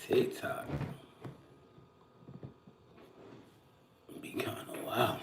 TikTok be kind of wild.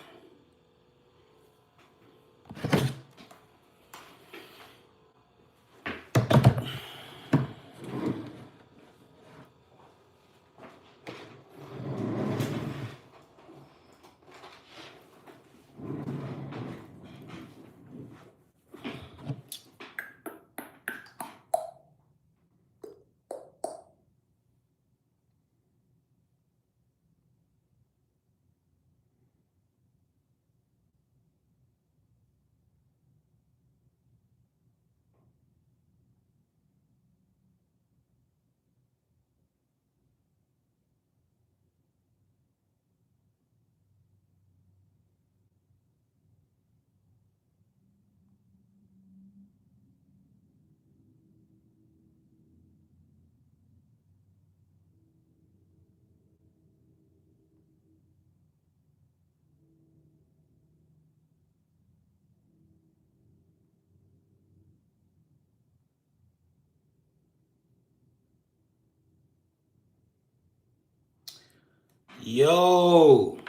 Yo,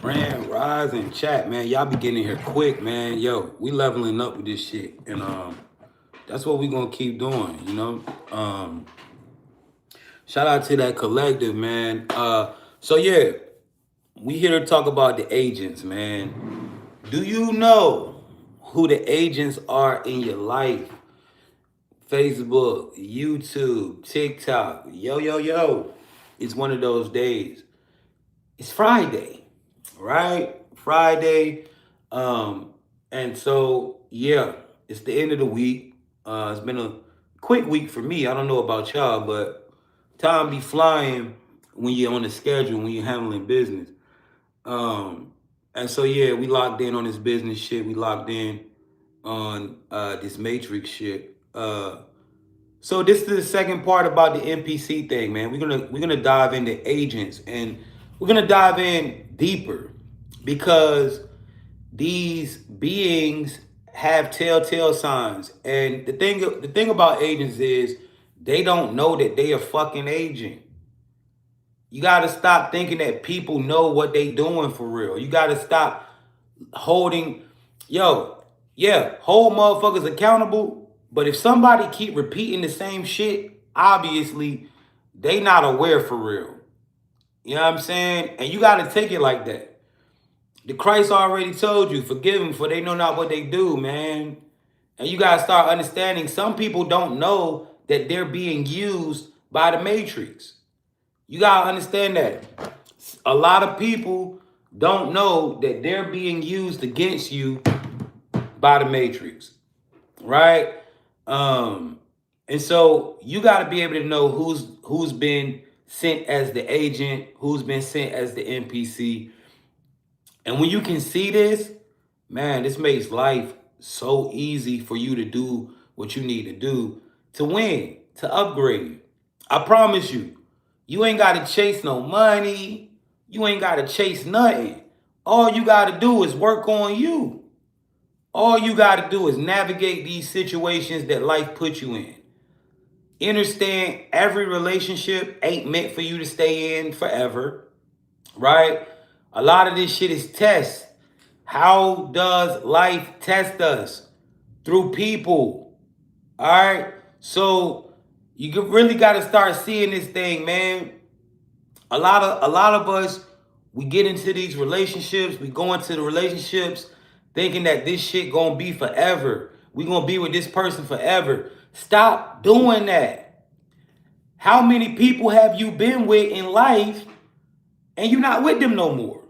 Grand Rising chat, man. Y'all be getting here quick, man. Yo, we leveling up with this shit. And that's what we gonna keep doing, you know? Shout out to that collective, man. So yeah, we here to talk about the agents, man. Do you know who the agents are in your life? Facebook, YouTube, TikTok, yo. It's one of those days. It's Friday, right? Friday. And so, yeah, it's the end of the week. It's been a quick week for me. I don't know about y'all, but time be flying when you're on the schedule, when you're handling business. And so, yeah, we locked in on this business shit. We locked in on this Matrix shit. So this is the second part about the NPC thing, man. We're gonna dive into agents, and we're gonna dive in deeper because these beings have telltale signs. And the thing about agents is they don't know that they a fucking agent. You gotta stop thinking that people know what they doing for real. You gotta stop holding, yo, yeah, hold motherfuckers accountable. But if somebody keep repeating the same shit, obviously they not aware for real. You know what I'm saying? And you gotta take it like that. The Christ already told you, forgive them for they know not what they do, man. And you gotta start understanding some people don't know that they're being used by the Matrix. You gotta understand that. A lot of people don't know that they're being used against you by the Matrix, right? And so you got to be able to know who's been sent as the agent, who's been sent as the NPC. And when you can see this, man, this makes life so easy for you to do what you need to do to win, to upgrade. I promise you, you ain't got to chase no money. You ain't got to chase nothing. All you got to do is work on you. All you got to do is navigate these situations that life puts you in. Understand every relationship ain't meant for you to stay in forever, right? A lot of this shit is test. How does life test us? Through people, all right? So you really got to start seeing this thing, man. A lot of us, we get into these relationships, we go into the relationships thinking that this shit gonna be forever. We gonna be with this person forever. Stop doing that. How many people have you been with in life and you're not with them no more?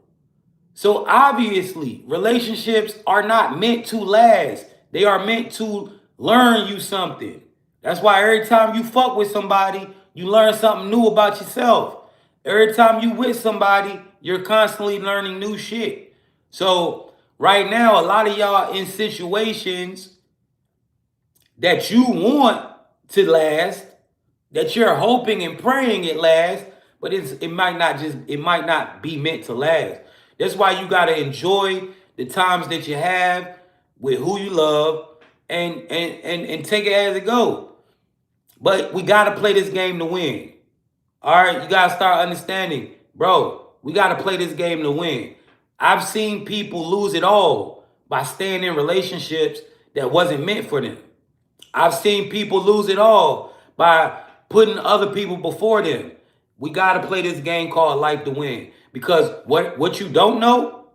So obviously, relationships are not meant to last. They are meant to learn you something. That's why every time you fuck with somebody, you learn something new about yourself. Every time you with somebody, you're constantly learning new shit. So right now, a lot of y'all in situations that you want to last, that you're hoping and praying it lasts, but it might not be meant to last. That's why you gotta enjoy the times that you have with who you love and take it as it go. But we gotta play this game to win. All right, you gotta start understanding, bro. We gotta play this game to win. I've seen people lose it all by staying in relationships that wasn't meant for them. I've seen people lose it all by putting other people before them. We gotta play this game called life to win. Because what you don't know,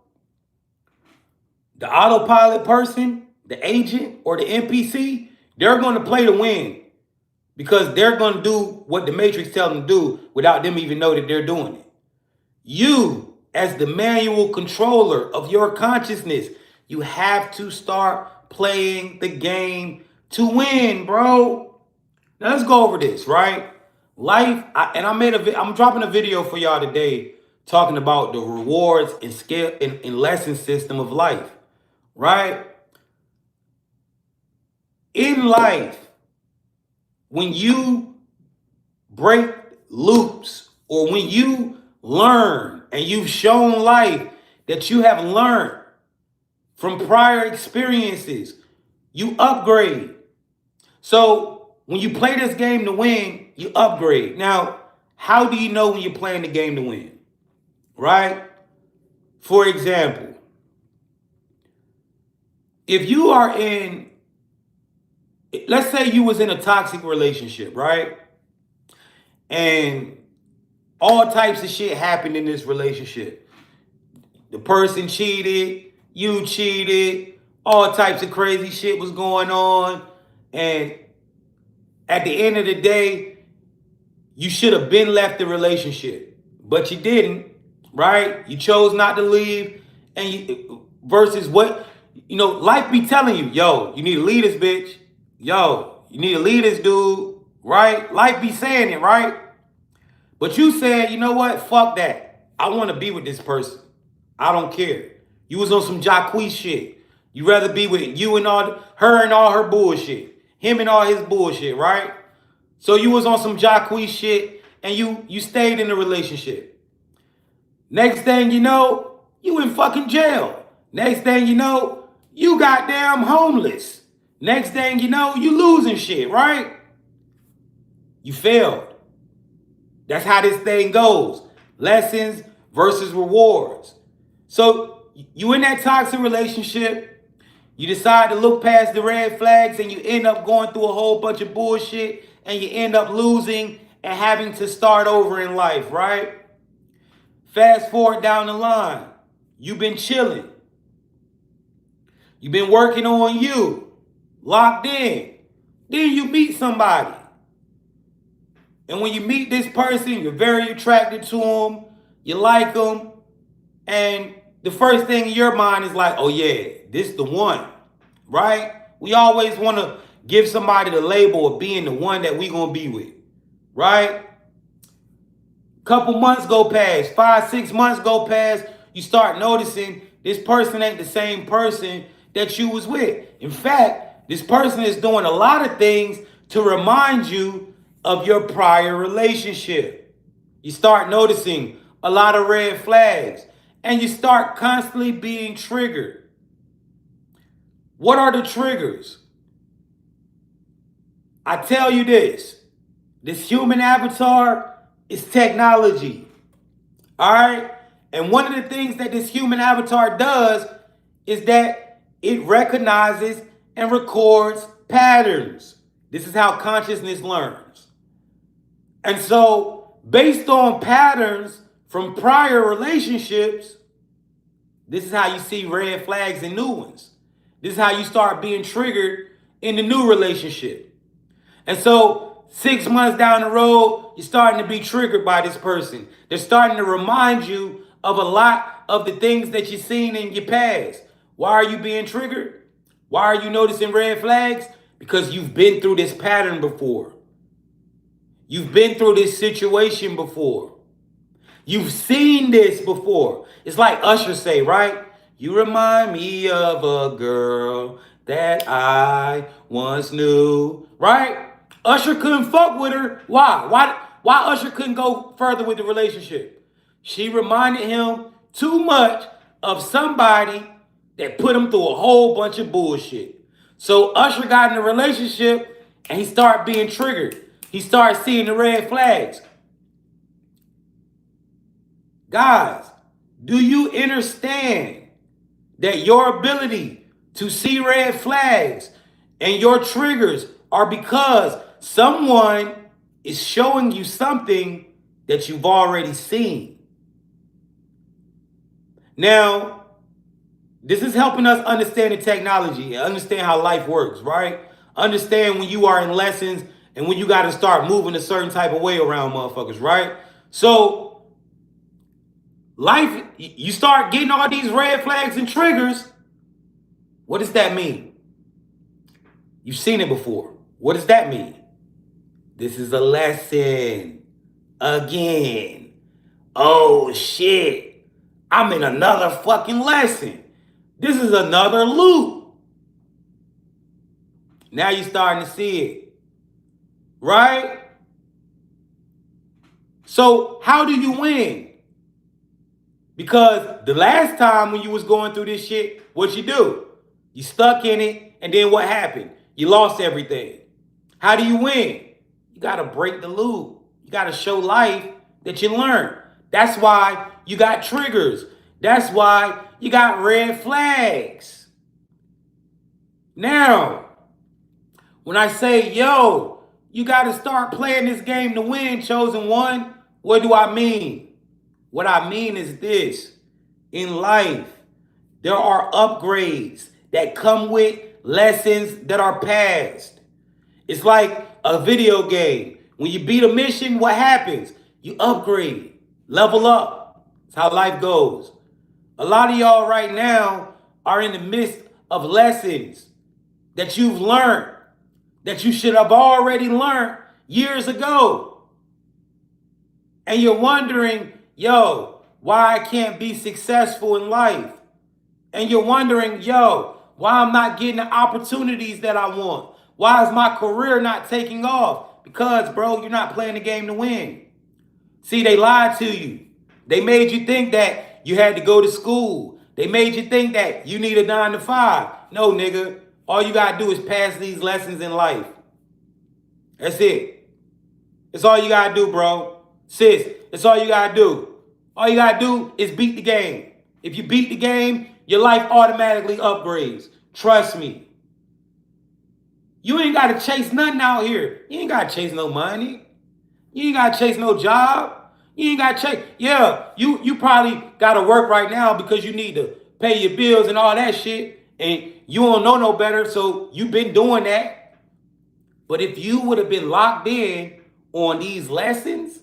the autopilot person, the agent, or the NPC, they're gonna play to win. Because they're going to do what the Matrix tells them to do without them even know that they're doing it. You, as the manual controller of your consciousness, you have to start playing the game to win, bro. Now let's go over this, right? I'm dropping a video for y'all today talking about the rewards and scale and lesson system of life, right? In life, when you break loops or when you learn and you've shown life that you have learned from prior experiences, you upgrade. So when you play this game to win, you upgrade. Now, how do you know when you're playing the game to win? Right? For example, if you are in, let's say you was in a toxic relationship, right? And all types of shit happened in this relationship. The person cheated, you cheated, all types of crazy shit was going on. And at the end of the day, you should have been left the relationship, but you didn't, right? You chose not to leave. Versus what, life be telling you, yo, you need to leave this bitch. Yo, you need to leave this dude, right? Life be saying it, right? But you said, you know what? Fuck that. I want to be with this person. I don't care. You was on some Jacquees shit. You rather be with you and her and all her bullshit. Him and all his bullshit, right? So you was on some Jacquees shit and you stayed in the relationship. Next thing you know, you in fucking jail. Next thing you know, you goddamn homeless. Next thing you know, you losing shit, right? You failed. That's how this thing goes. Lessons versus rewards. So you in that toxic relationship, you decide to look past the red flags and you end up going through a whole bunch of bullshit and you end up losing and having to start over in life, right? Fast forward down the line. You've been chilling. You've been working on you, locked in. Then you meet somebody. And when you meet this person, you're very attracted to them, you like them, and the first thing in your mind is like, oh yeah, this is the one, right? We always want to give somebody the label of being the one that we gonna be with, right? Couple months go past, 5-6 months go past, you start noticing this person ain't the same person that you was with. In fact, this person is doing a lot of things to remind you of your prior relationship. You start noticing a lot of red flags and you start constantly being triggered. What are the triggers? I tell you this human avatar is technology. All right? And one of the things that this human avatar does is that it recognizes and records patterns. This is how consciousness learns. And so, based on patterns from prior relationships, this is how you see red flags in new ones. This is how you start being triggered in the new relationship. And so, 6 months down the road, you're starting to be triggered by this person. They're starting to remind you of a lot of the things that you've seen in your past. Why are you being triggered? Why are you noticing red flags? Because you've been through this pattern before. You've been through this situation before. You've seen this before. It's like Usher say, right? You remind me of a girl that I once knew, right? Usher couldn't fuck with her. Why? Why Usher couldn't go further with the relationship? She reminded him too much of somebody that put him through a whole bunch of bullshit. So Usher got in a relationship and he started being triggered. He started seeing the red flags. Guys, do you understand that your ability to see red flags and your triggers are because someone is showing you something that you've already seen? Now, this is helping us understand the technology and understand how life works, right? Understand when you are in lessons and when you got to start moving a certain type of way around motherfuckers, right? So, life, you start getting all these red flags and triggers. What does that mean? You've seen it before. What does that mean? This is a lesson. Again. Oh shit. I'm in another fucking lesson. This is another loop. Now you're starting to see it. Right? So how do you win? Because the last time when you was going through this shit, what you do? You stuck in it, and then what happened? You lost everything. How do you win? You got to break the loop. You got to show life that you learned. That's why you got triggers. That's why you got red flags. Now, when I say, yo, you got to start playing this game to win, chosen one, what do I mean? What I mean is this. In life, there are upgrades that come with lessons that are passed. It's like a video game. When you beat a mission, what happens? You upgrade, level up. That's how life goes. A lot of y'all right now are in the midst of lessons that you've learned, that you should have already learned years ago. And you're wondering, yo, why I can't be successful in life. And you're wondering, yo, why I'm not getting the opportunities that I want. Why is my career not taking off? Because, bro, you're not playing the game to win. See, they lied to you. They made you think that you had to go to school. They made you think that you need a 9 to 5. No, nigga. All you got to do is pass these lessons in life. That's it. That's all you got to do, bro. Sis, that's all you got to do. All you got to do is beat the game. If you beat the game, your life automatically upgrades. Trust me. You ain't got to chase nothing out here. You ain't got to chase no money. You ain't got to chase no job. You ain't got to chase. Yeah, you probably got to work right now because you need to pay your bills and all that shit. And you don't know no better, so you've been doing that. But if you would have been locked in on these lessons,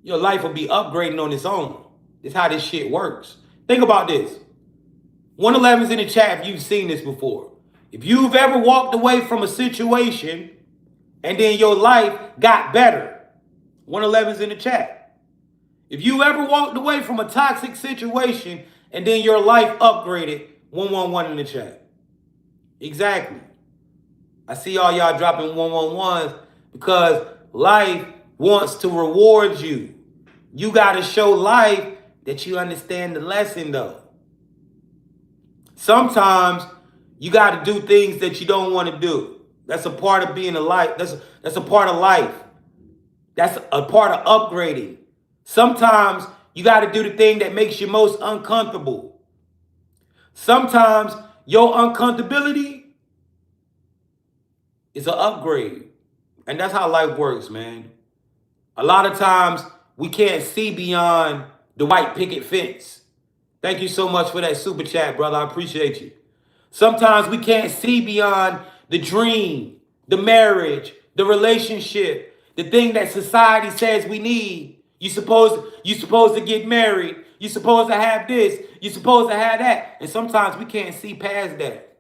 your life will be upgrading on its own. That's how this shit works. Think about this. 111's in the chat if you've seen this before. If you've ever walked away from a situation and then your life got better, 111's in the chat. If you ever walked away from a toxic situation and then your life upgraded, 111 in the chat. Exactly. I see all y'all dropping 111s because life wants to reward you. You got to show life that you understand the lesson, though. Sometimes you got to do things that you don't want to do. That's a part of being alive. That's a part of life. That's a part of upgrading. Sometimes you got to do the thing that makes you most uncomfortable. Sometimes your uncomfortability is an upgrade. And that's how life works, man. A lot of times we can't see beyond the white picket fence. Thank you so much for that super chat, brother. I appreciate you. Sometimes we can't see beyond the dream, the marriage, the relationship, the thing that society says we need. You supposed to get married. You're supposed to have this. You're supposed to have that. And sometimes we can't see past that.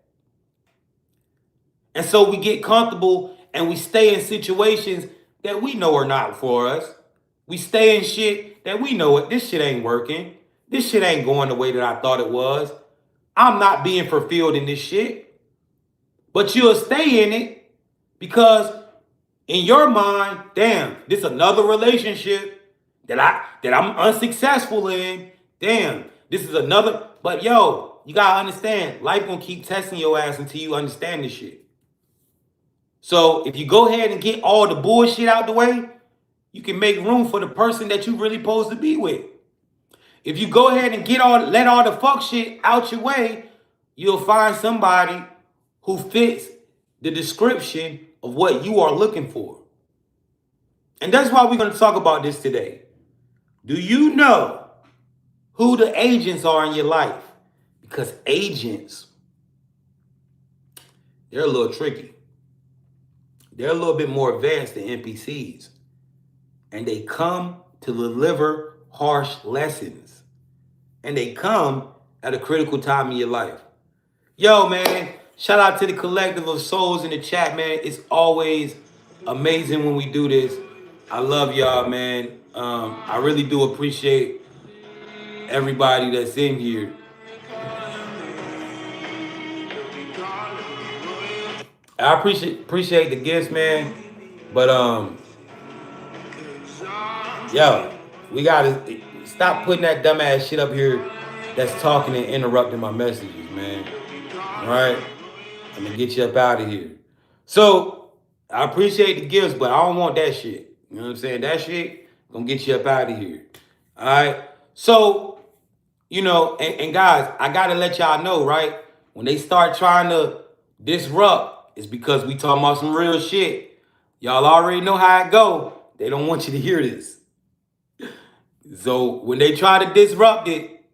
And so we get comfortable and we stay in situations that we know are not for us. We stay in shit that we know it. This shit ain't working. This shit ain't going the way that I thought it was. I'm not being fulfilled in this shit. But you'll stay in it because in your mind, damn, this is another relationship that I'm unsuccessful in. Damn, this is another. But yo, you gotta understand, life gonna keep testing your ass until you understand this shit. So if you go ahead and get all the bullshit out the way, you can make room for the person that you really supposed to be with. If you go ahead and let all the fuck shit out your way, you'll find somebody who fits the description of what you are looking for. And that's why we're going to talk about this today. Do you know who the agents are in your life? Because agents, they're a little tricky. They're a little bit more advanced than NPCs. And they come to deliver harsh lessons. And they come at a critical time in your life. Yo, man, shout out to the collective of souls in the chat, man. It's always amazing when we do this. I love y'all, man. I really do appreciate everybody that's in here. I appreciate the gifts, man. But yo, we gotta stop putting that dumbass shit up here that's talking and interrupting my messages, man. All right? I'm gonna get you up out of here. So I appreciate the gifts, but I don't want that shit. You know what I'm saying? That shit gonna get you up out of here. All right. So, and guys, I gotta let y'all know, right? When they start trying to disrupt, it's because we talking about some real shit. Y'all already know how it go. They don't want you to hear this. So when they try to disrupt it,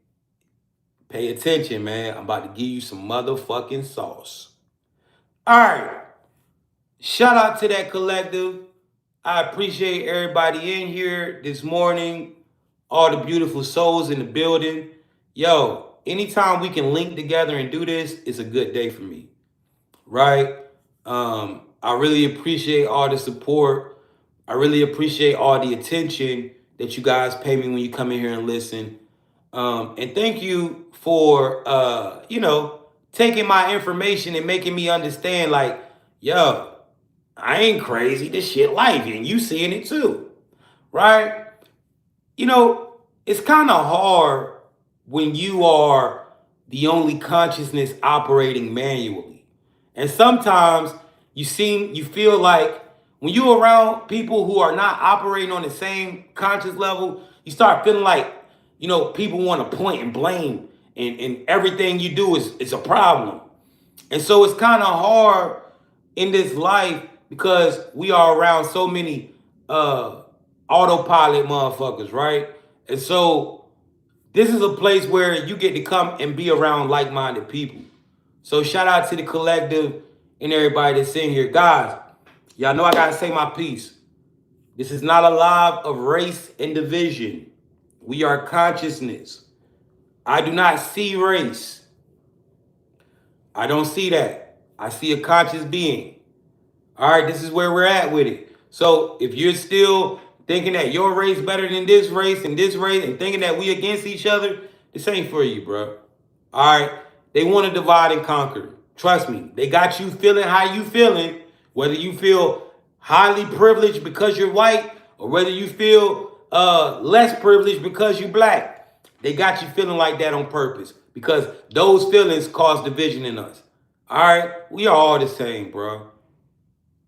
pay attention, man. I'm about to give you some motherfucking sauce. All right. Shout out to that collective. I appreciate everybody in here this morning. All the beautiful souls in the building. Yo, anytime we can link together and do this, it's a good day for me. Right? I really appreciate all the support. I really appreciate all the attention that you guys pay me when you come in here and listen. And thank you for, taking my information and making me understand, like, yo, I ain't crazy. This shit life, and you seeing it too, right? It's kind of hard when you are the only consciousness operating manually. And sometimes you feel like when you're around people who are not operating on the same conscious level, you start feeling like, people want to point and blame, and everything you do is a problem. And so it's kind of hard in this life because we are around so many autopilot motherfuckers, right? And so this is a place where you get to come and be around like-minded people. So shout out to the collective and everybody that's in here. Guys, y'all know I gotta say my piece. This is not a live of race and division. We are consciousness. I do not see race. I don't see that. I see a conscious being. All right, this is where we're at with it. So if you're still thinking that your race better than this race and thinking that we against each other, this ain't for you, bro. All right, they want to divide and conquer. Trust me, they got you feeling how you feeling, whether you feel highly privileged because you're white or whether you feel less privileged because you're black. They got you feeling like that on purpose because those feelings cause division in us. All right, we are all the same, bro.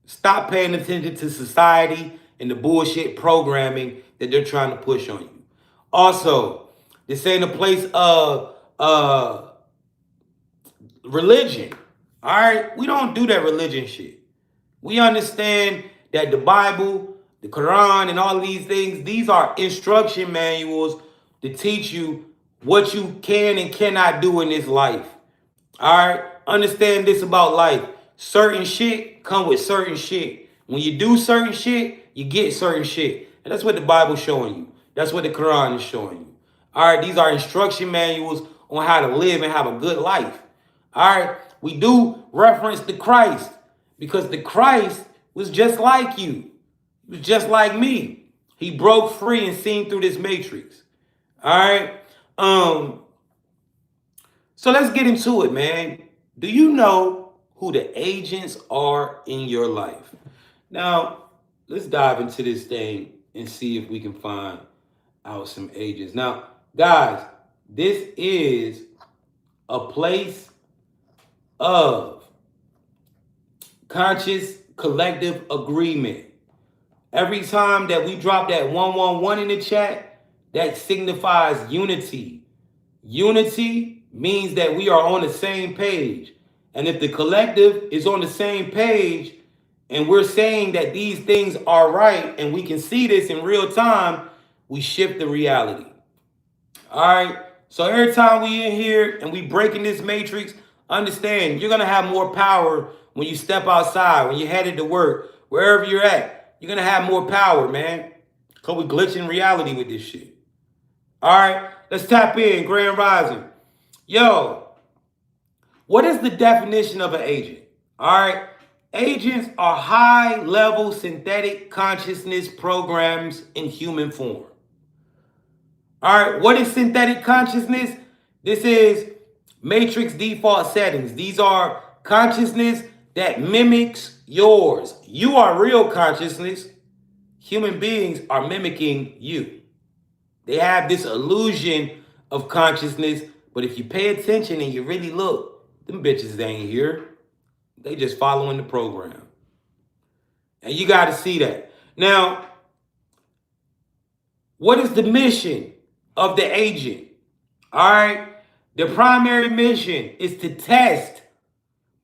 Stop paying attention to society and the bullshit programming that they're trying to push on you. Also, this ain't a place of religion. All right? We don't do that religion shit. We understand that the Bible, the Quran, and all of these things, these are instruction manuals to teach you what you can and cannot do in this life. All right? Understand this about life. Certain shit come with certain shit. When you do certain shit, you get certain shit. And that's what the Bible's showing you. That's what the Quran is showing you. All right? These are instruction manuals on how to live and have a good life. All right? We do reference the Christ because the Christ was just like you. He was just like me. He broke free and seen through this matrix. All right? So let's get into it, man. Do you know who the agents are in your life? Now, let's dive into this thing and see if we can find out some agents. Now, guys, this is a place of conscious collective agreement. Every time that we drop that 111 in the chat, that signifies unity. Unity means that we are on the same page. And if the collective is on the same page and we're saying that these things are right and we can see this in real time, we shift the reality. All right. So every time we in here and we breaking this matrix, understand you're gonna have more power when you step outside, when you're headed to work, wherever you're at. You're gonna have more power, man. Cause we glitching reality with this shit. All right. Let's tap in, Grand Rising. Yo, what is the definition of an agent? All right. Agents are high-level synthetic consciousness programs in human form. All right, what is synthetic consciousness? This is matrix default settings. These are consciousness that mimics yours. You are real consciousness. Human beings are mimicking you. They have this illusion of consciousness, but if you pay attention and you really look, them bitches ain't here. They just following the program. And you got to see that. Now, what is the mission of the agent? All right. The primary mission is to test,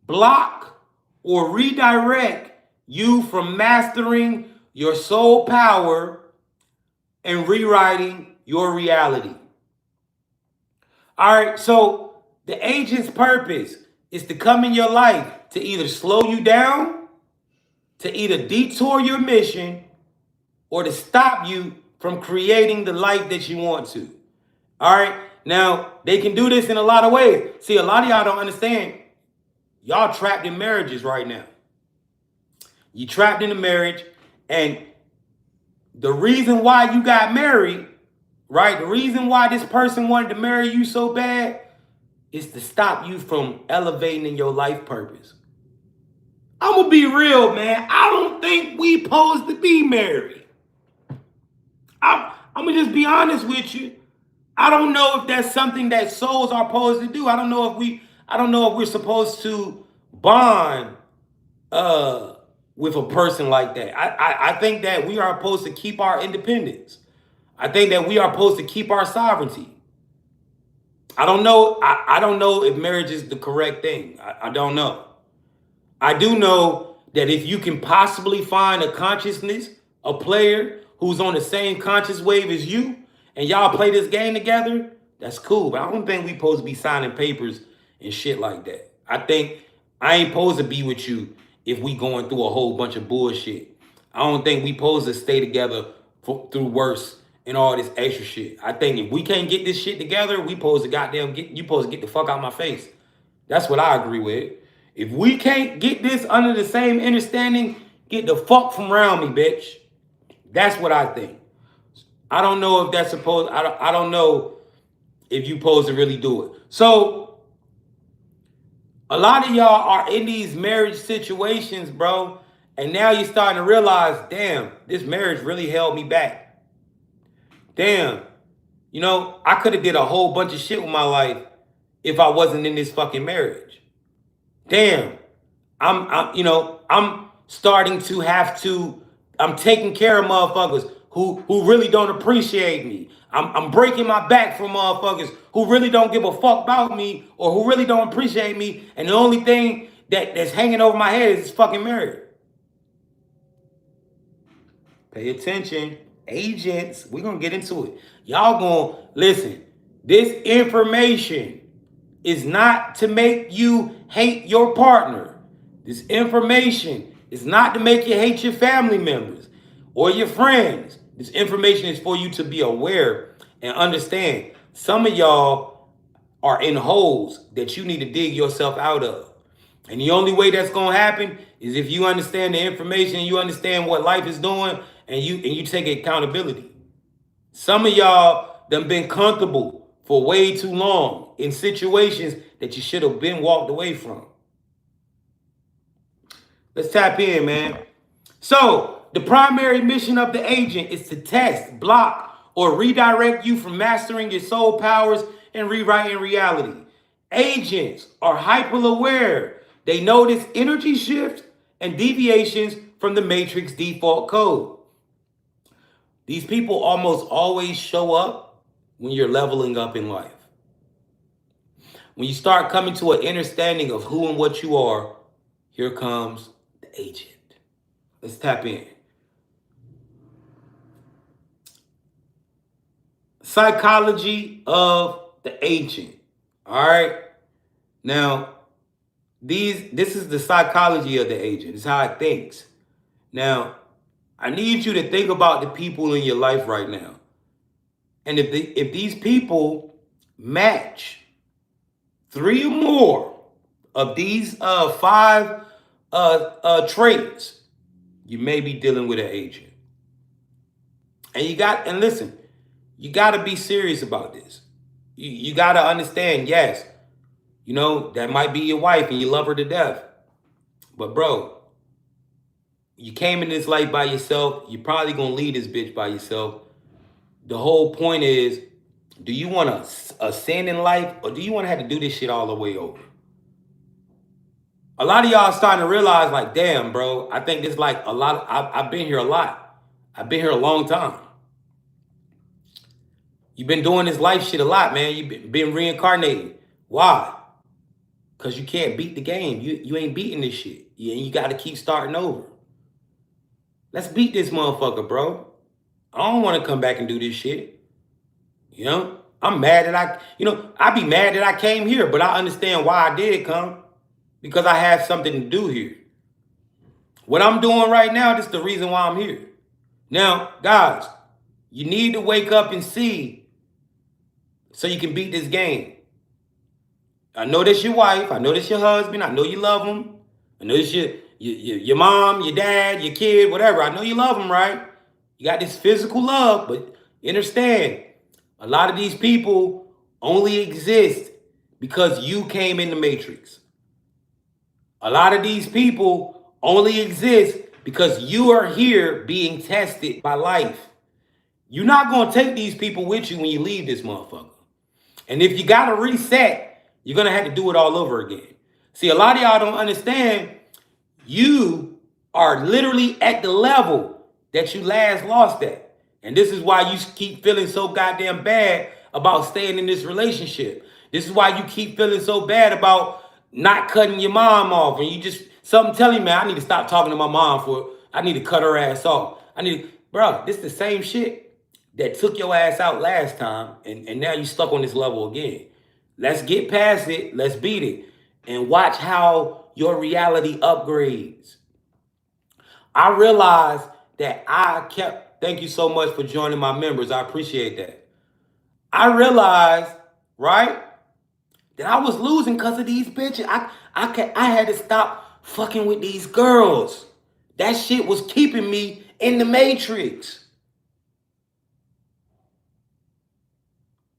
block, or redirect you from mastering your soul power and rewriting your reality. All right. So the agent's purpose is to come in your life to either slow you down, to either detour your mission, or to stop you from creating the life that you want to. All right. Now, they can do this in a lot of ways. See, a lot of y'all don't understand. Y'all trapped in marriages right now. You trapped in a marriage, and the reason why you got married, right? The reason why this person wanted to marry you so bad is to stop you from elevating in your life purpose. I'm going to be real, man. I don't think we supposed to be married. I'm going to just be honest with you. I don't know if that's something that souls are supposed to do. I don't know if we're supposed to bond with a person like that. I think that we are supposed to keep our independence. I think that we are supposed to keep our sovereignty. I don't know. I don't know if marriage is the correct thing. I don't know. I do know that if you can possibly find a consciousness, a player who's on the same conscious wave as you, and y'all play this game together, that's cool. But I don't think we supposed to be signing papers and shit like that. I think I ain't supposed to be with you if we going through a whole bunch of bullshit. I don't think we supposed to stay together through worse and all this extra shit. I think if we can't get this shit together, we supposed to you supposed to get the fuck out my face. That's what I agree with. If we can't get this under the same understanding, get the fuck from around me, bitch. That's what I think. I don't know if that's supposed, I don't know if you supposed to really do it. So, a lot of y'all are in these marriage situations, bro, and now you're starting to realize, damn, this marriage really held me back. Damn, I could have did a whole bunch of shit with my life if I wasn't in this fucking marriage. Damn, I'm starting to I'm taking care of motherfuckers who really don't appreciate me. I'm breaking my back for motherfuckers who really don't give a fuck about me or who really don't appreciate me. And the only thing that's hanging over my head is this fucking marriage. Pay attention. Agents, we're going to get into it. Y'all going to listen. This information is not to make you hate your partner. This information is not to make you hate your family members or your friends. This information is for you to be aware and understand. Some of y'all are in holes that you need to dig yourself out of. And the only way that's going to happen is if you understand the information, you understand what life is doing, and you take accountability. Some of y'all done been comfortable for way too long in situations that you should have been walked away from. Let's tap in, man. So, the primary mission of the agent is to test, block, or redirect you from mastering your soul powers and rewriting reality. Agents are hyper-aware. They notice energy shifts and deviations from the matrix default code. These people almost always show up when you're leveling up in life. When you start coming to an understanding of who and what you are, here comes the agent. Let's tap in. Psychology of the agent. All right. Now, this is the psychology of the agent. It's how it thinks. Now, I need you to think about the people in your life right now. And if these people match three or more of these five traits, you may be dealing with an agent. And listen, you got to be serious about this. You got to understand, yes, that might be your wife and you love her to death. But bro, you came in this life by yourself. You're probably going to leave this bitch by yourself. The whole point is, do you want a sin in life, or do you want to have to do this shit all the way over? A lot of y'all are starting to realize, like, damn, bro, I think this like a lot. I've been here a lot. I've been here a long time. You've been doing this life shit a lot, man. You've been reincarnated. Why? Because you can't beat the game. You ain't beating this shit. You got to keep starting over. Let's beat this motherfucker, bro. I don't want to come back and do this shit. I'm mad that I be mad that I came here, but I understand why I did come. Because I have something to do here. What I'm doing right now, this is the reason why I'm here. Now, guys, you need to wake up and see so you can beat this game. I know that's your wife. I know that's your husband. I know you love them. I know it's your mom, your dad, your kid, whatever. I know you love them, right? You got this physical love, but understand, a lot of these people only exist because you came in the matrix. A lot of these people only exist because you are here being tested by life. You're not going to take these people with you when you leave this motherfucker. And if you got to reset, you're going to have to do it all over again. See, a lot of y'all don't understand. You are literally at the level that you last lost at. And this is why you keep feeling so goddamn bad about staying in this relationship. This is why you keep feeling so bad about not cutting your mom off. And you just, something telling me, man, I need to stop talking to my mom I need to cut her ass off. Bro, this is the same shit that took your ass out last time. And now you stuck on this level again. Let's get past it. Let's beat it. And watch how your reality upgrades. I realized that thank you so much for joining my members. I appreciate that. I realized, right, that I was losing because of these bitches. I had to stop fucking with these girls. That shit was keeping me in the matrix.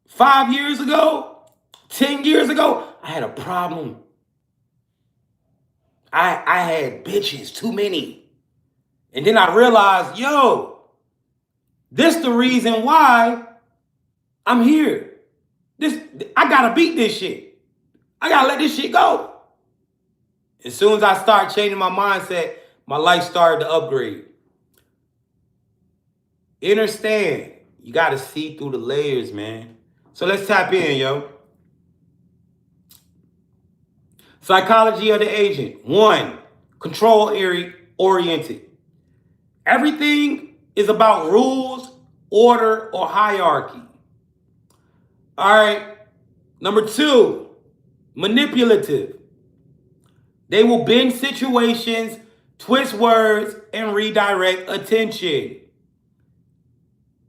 5 years ago, 10 years ago, I had a problem. I had bitches, too many. And then I realized, this the reason why I'm here. I gotta beat this shit. I gotta let this shit go. As soon as I start changing my mindset, my life started to upgrade. Understand, you gotta see through the layers, man. So let's tap in, yo. Psychology of the agent. 1, control oriented. Everything is about rules, order, or hierarchy. All right. Number 2, manipulative. They will bend situations, twist words, and redirect attention.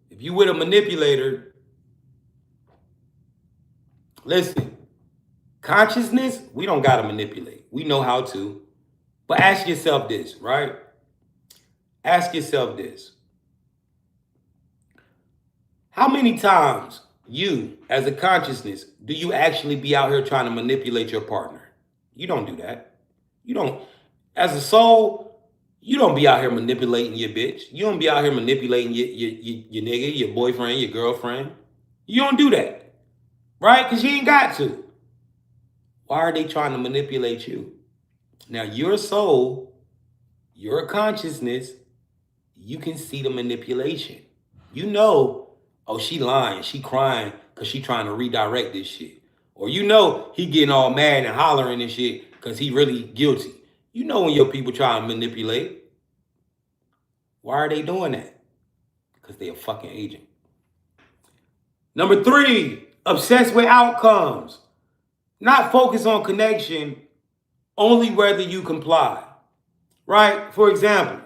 If you with a manipulator, listen, consciousness, we don't got to manipulate. We know how to. But ask yourself this, right? Ask yourself this. How many times you, as a consciousness, do you actually be out here trying to manipulate your partner? You don't do that. You don't. As a soul, you don't be out here manipulating your bitch. You don't be out here manipulating your nigga, your boyfriend, your girlfriend. You don't do that. Right? Because you ain't got to. Why are they trying to manipulate you? Now, you're a soul. You're a consciousness. You can see the manipulation. You know, oh, she lying, she crying because she trying to redirect this shit. Or you know he getting all mad and hollering and shit because he really guilty. You know when your people try to manipulate. Why are they doing that? Because they a fucking agent. Number three, obsessed with outcomes. Not focus on connection, only whether you comply. Right? For example,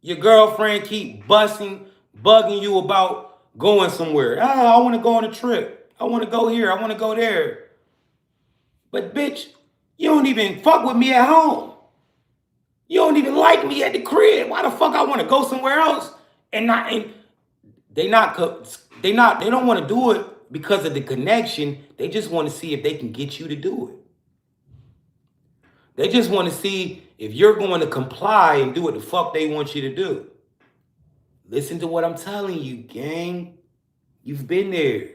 your girlfriend keep bugging you about going somewhere. I want to go on a trip. I want to go here. I want to go there. But bitch, you don't even fuck with me at home. You don't even like me at the crib. Why the fuck I want to go somewhere else? And they not they don't want to do it because of the connection. They just want to see if they can get you to do it. They just want to see if you're going to comply and do what the fuck they want you to do. Listen to what I'm telling you, gang. You've been there.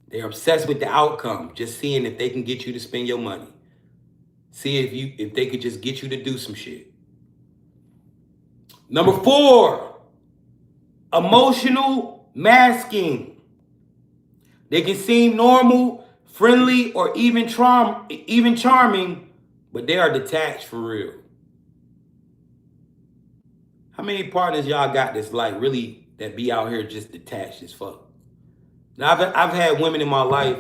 They're obsessed with the outcome, just seeing if they can get you to spend your money. See if they could just get you to do some shit. Number four, emotional masking. They can seem normal, friendly, or even charming, but they are detached for real. How many partners y'all got that's like really that be out here just detached as fuck? Now I've had women in my life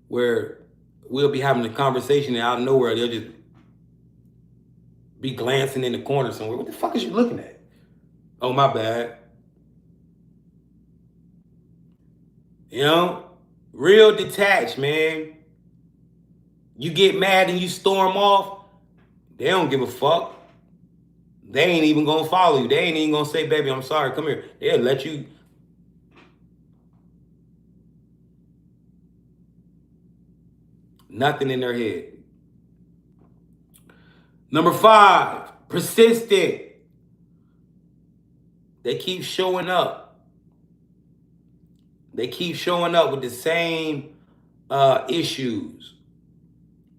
where we'll be having a conversation and out of nowhere they'll just be glancing in the corner somewhere. What the fuck is you looking at? Oh, my bad. You know, real detached, man. You get mad and you storm off, they don't give a fuck. They ain't even gonna follow you. They ain't even gonna say, baby, I'm sorry, come here. They'll let you. Nothing in their head. Number five, persistent. They keep showing up. They keep showing up with the same issues,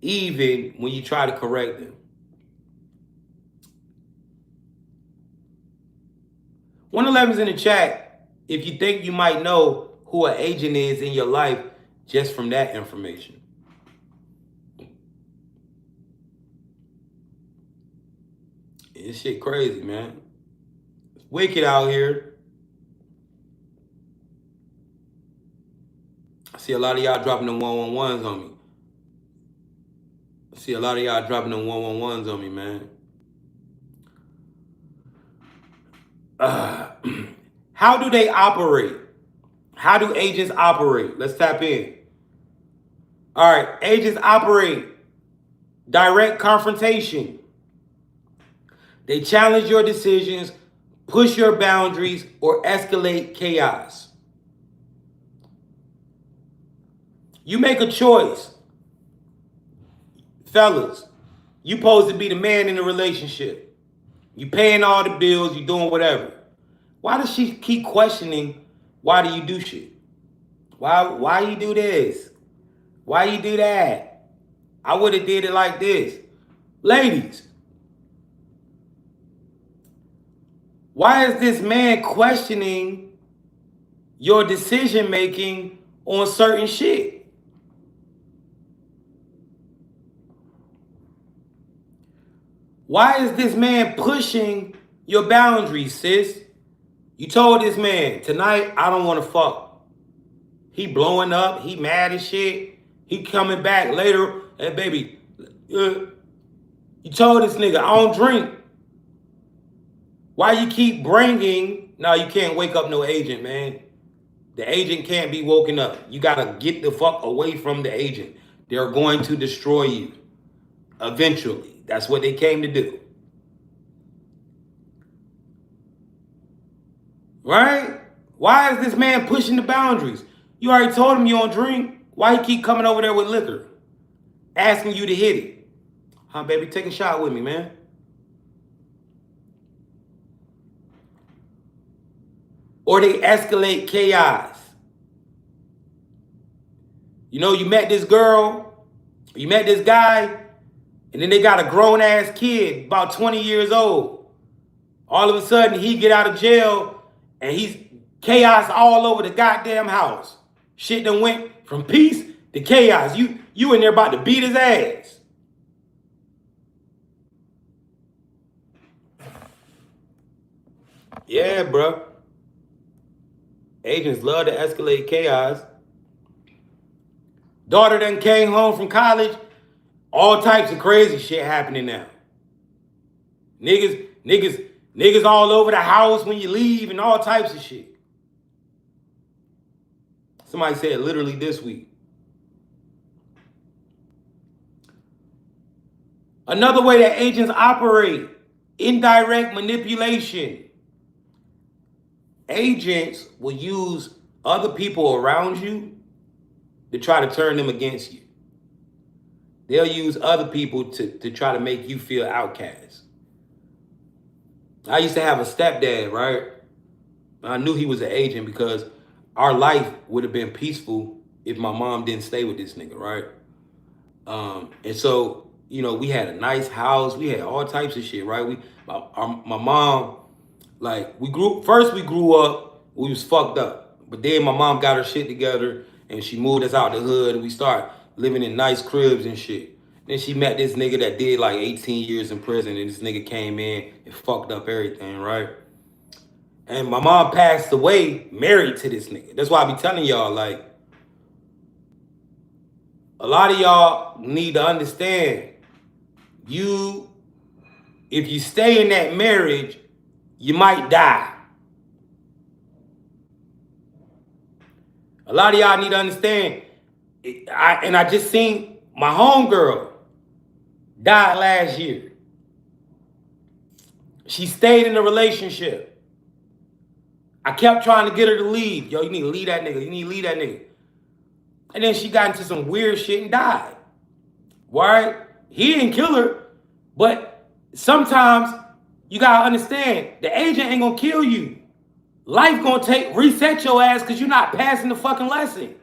even when you try to correct them. 111's in the chat if you think you might know who an agent is in your life just from that information. This shit crazy, man. It's wicked out here. I see a lot of y'all dropping them 111s on me. I see a lot of y'all dropping them 111s on me, man. How do they operate? How do agents operate? Let's tap in. All right, agents operate direct confrontation. They challenge your decisions, push your boundaries, or escalate chaos. You make a choice. Fellas, you supposed to be the man in the relationship. You paying all the bills, you doing whatever. Why does she keep questioning, why do you do shit? Why you do this? Why you do that? I would have did it like this. Ladies, why is this man questioning your decision making on certain shit? Why is this man pushing your boundaries, sis? You told this man, tonight I don't want to fuck. He blowing up, he mad as shit. He coming back later. Hey, baby, you told this nigga, I don't drink. Why you keep bringing, no, you can't wake up no agent, man. The agent can't be woken up. You got to get the fuck away from the agent. They're going to destroy you eventually. That's what they came to do. Right? Why is this man pushing the boundaries? You already told him you don't drink. Why he keep coming over there with liquor? Asking you to hit it. Huh, baby, take a shot with me, man. Or they escalate chaos. You know, you met this girl, you met this guy, and then they got a grown-ass kid, about 20 years old. All of a sudden, he get out of jail and he's chaos all over the goddamn house. Shit done went from peace to chaos. You in there about to beat his ass. Yeah, bro. Agents love to escalate chaos. Daughter done came home from college. All types of crazy shit happening now. Niggas all over the house when you leave and all types of shit. Somebody said literally this week. Another way that agents operate, indirect manipulation. Agents will use other people around you to try to turn them against you. They'll use other people to try to make you feel outcast. I used to have a stepdad, right? I knew he was an agent because our life would have been peaceful if my mom didn't stay with this nigga, right? And so, we had a nice house. We had all types of shit, right? My mom, like, we grew up, we was fucked up. But then my mom got her shit together and she moved us out the hood and we started living in nice cribs and shit. Then she met this nigga that did like 18 years in prison and this nigga came in and fucked up everything, right? And my mom passed away married to this nigga. That's why I be telling y'all, like, a lot of y'all need to understand, if you stay in that marriage, you might die. A lot of y'all need to understand, I just seen my homegirl died last year. She stayed in the relationship. I kept trying to get her to leave. Yo, you need to leave that nigga. You need to leave that nigga. And then she got into some weird shit and died. Right? He didn't kill her, but sometimes you gotta understand, the agent ain't gonna kill you. Life gonna reset your ass because you're not passing the fucking lesson.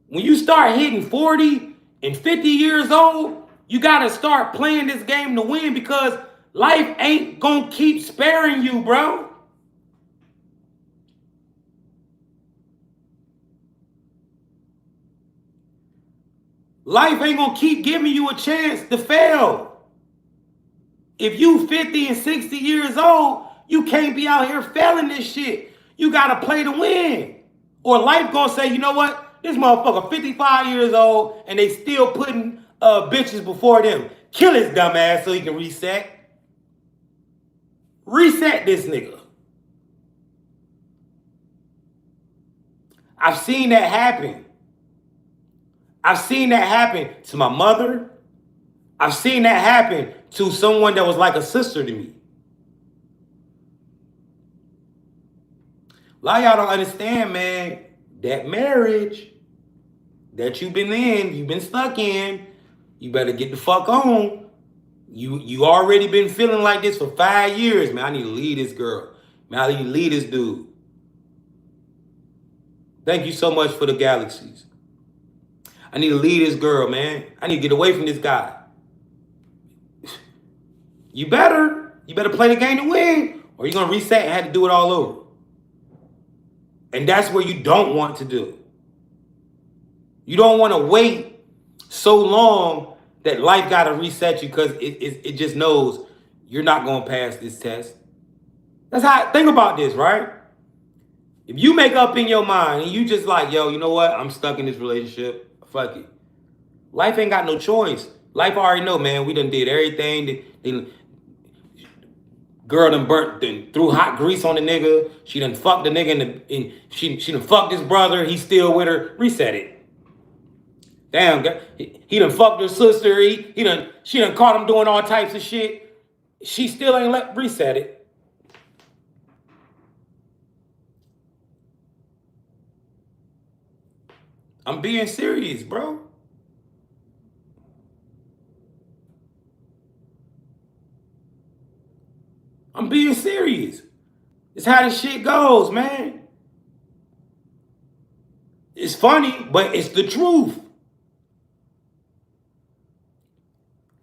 When you start hitting 40 and 50 years old, you gotta start playing this game to win because life ain't gonna keep sparing you, bro. Life ain't gonna keep giving you a chance to fail. If you 50 and 60 years old, you can't be out here failing this shit. You gotta play to win. Or life gonna say, you know what? This motherfucker 55 years old and they still putting bitches before them. Kill his dumb ass so he can reset. Reset this nigga. I've seen that happen. I've seen that happen to my mother. I've seen that happen to someone that was like a sister to me. A lot of y'all don't understand, man, that marriage that you've been stuck in, you better get the fuck on. You already been feeling like this for 5 years, man. I need to leave this girl. Man, I need to leave this dude. Thank you so much for the galaxies. I need to leave this girl, man. I need to get away from this guy. You better play the game to win, or you're gonna reset and have to do it all over. And that's where you don't want to do. You don't want to wait so long that life got to reset you because it just knows you're not going to pass this test. That's how, think about this, right? If you make up in your mind and you just like, yo, you know what? I'm stuck in this relationship. Fuck it. Life ain't got no choice. Life already know, man. We done did everything. Girl done threw hot grease on the nigga. She done fucked the nigga and she done fucked his brother. He's still with her. Reset it. Damn, he done fucked her sister. She done caught him doing all types of shit. She still ain't reset it. I'm being serious, bro. I'm being serious. It's how this shit goes, man. It's funny, but it's the truth.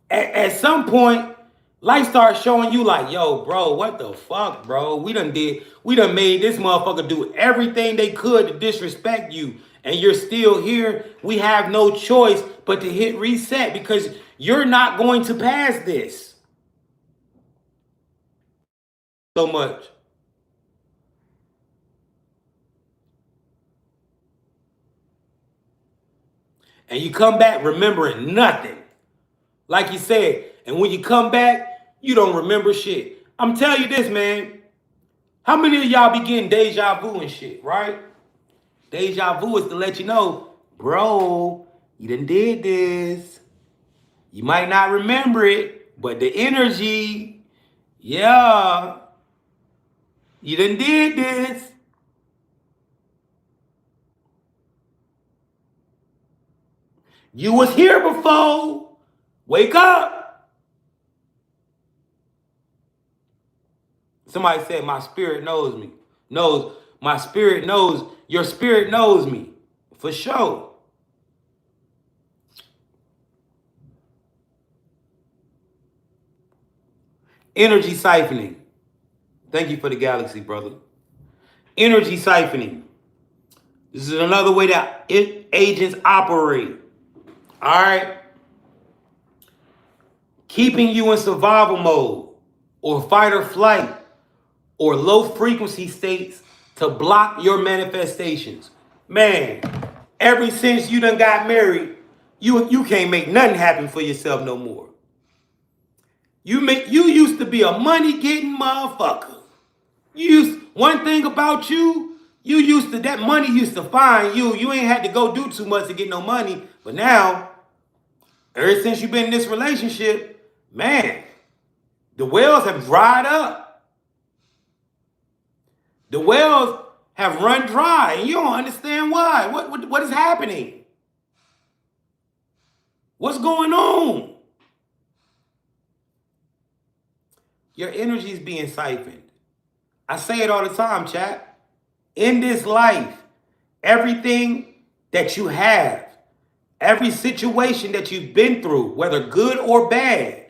At some point, Life starts showing you like, yo, bro, what the fuck, bro? We done made this motherfucker do everything they could to disrespect you. And you're still here. We have no choice but to hit reset because you're not going to pass this. So much. And you come back remembering nothing. Like you said. And when you come back, you don't remember shit. I'm telling you this, man. How many of y'all be getting deja vu and shit, right? Deja vu is to let you know, bro, you done did this. You might not remember it, but the energy, yeah, you done did this. You was here before. Wake up. Somebody said my spirit knows me. Knows my spirit knows. Your spirit knows me. For sure. Energy siphoning. Thank you for the galaxy, brother. Energy siphoning. This is another way that agents operate. All right. Keeping you in survival mode or fight or flight or low frequency states to block your manifestations. Man, ever since you done got married, you can't make nothing happen for yourself no more. You used to be a money getting motherfucker. One thing about you, you used to that money used to find you. You ain't had to go do too much to get no money. But now, ever since you've been in this relationship, man, the wells have dried up. The wells have run dry, and you don't understand why. What is happening? What's going on? Your energy is being siphoned. I say it all the time, chat. In this life, everything that you have, every situation that you've been through, whether good or bad,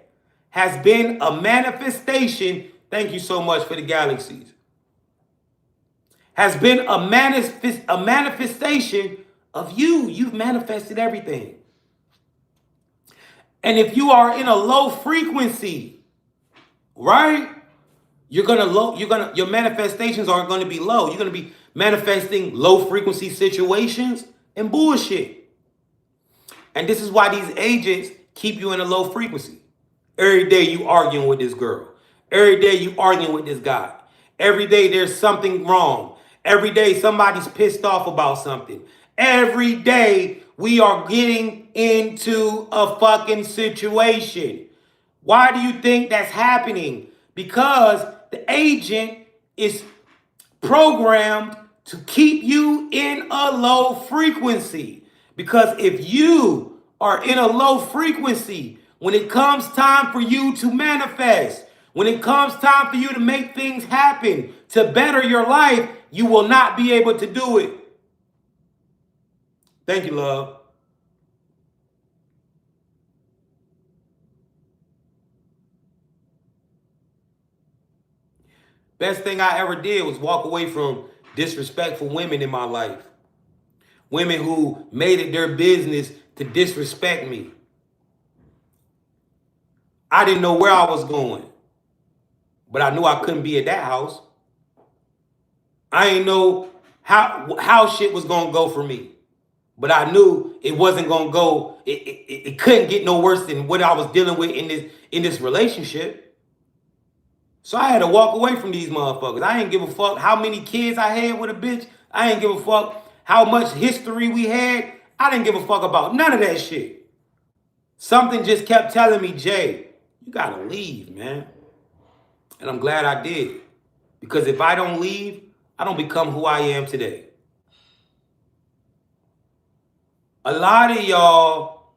has been a manifestation. Thank you so much for the galaxies. Has been a manifestation of you. You've manifested everything. And if you are in a low frequency, right? Your manifestations are gonna be low. You're gonna be manifesting low frequency situations and bullshit. And this is why these agents keep you in a low frequency. Every day you arguing with this girl. Every day you arguing with this guy. Every day there's something wrong. Every day somebody's pissed off about something. Every day we are getting into a fucking situation. Why do you think that's happening? Because the agent is programmed to keep you in a low frequency. Because if you are in a low frequency, when it comes time for you to manifest, when it comes time for you to make things happen, to better your life, you will not be able to do it. Thank you, love. Best thing I ever did was walk away from disrespectful women in my life. Women who made it their business to disrespect me. I didn't know where I was going, but I knew I couldn't be at that house. I didn't know how shit was gonna go for me, but I knew it wasn't gonna go. It couldn't get no worse than what I was dealing with in this relationship. So I had to walk away from these motherfuckers. I didn't give a fuck how many kids I had with a bitch. I didn't give a fuck how much history we had. I didn't give a fuck about none of that shit. Something just kept telling me, Jay, you gotta leave, man. And I'm glad I did. Because if I don't leave, I don't become who I am today. A lot of y'all,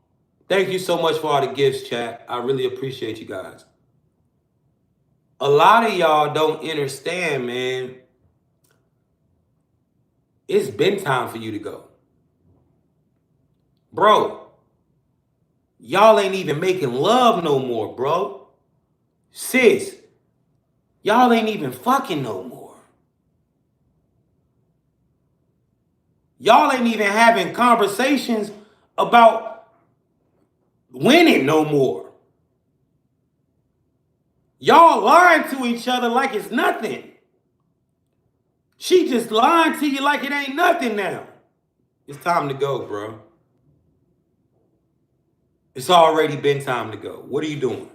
thank you so much for all the gifts, chat. I really appreciate you guys. A lot of y'all don't understand, man. It's been time for you to go. Bro, y'all ain't even making love no more, bro. Sis, y'all ain't even fucking no more. Y'all ain't even having conversations about winning no more. Y'all lying to each other like it's nothing. She just lying to you like it ain't nothing now. It's time to go, bro. It's already been time to go. What are you doing?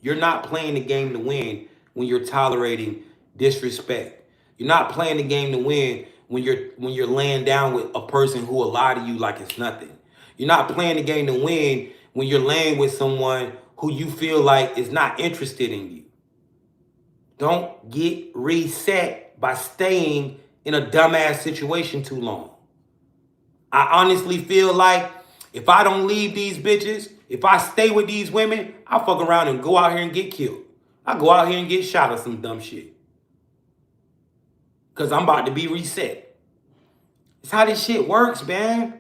You're not playing the game to win when you're tolerating disrespect. You're not playing the game to win when you're laying down with a person who will lie to you like it's nothing. You're not playing the game to win when you're laying with someone who you feel like is not interested in you. Don't get reset by staying in a dumbass situation too long. I honestly feel like if I don't leave these bitches, if I stay with these women, I fuck around and go out here and get killed. I go out here and get shot or some dumb shit. Because I'm about to be reset. It's how this shit works, man.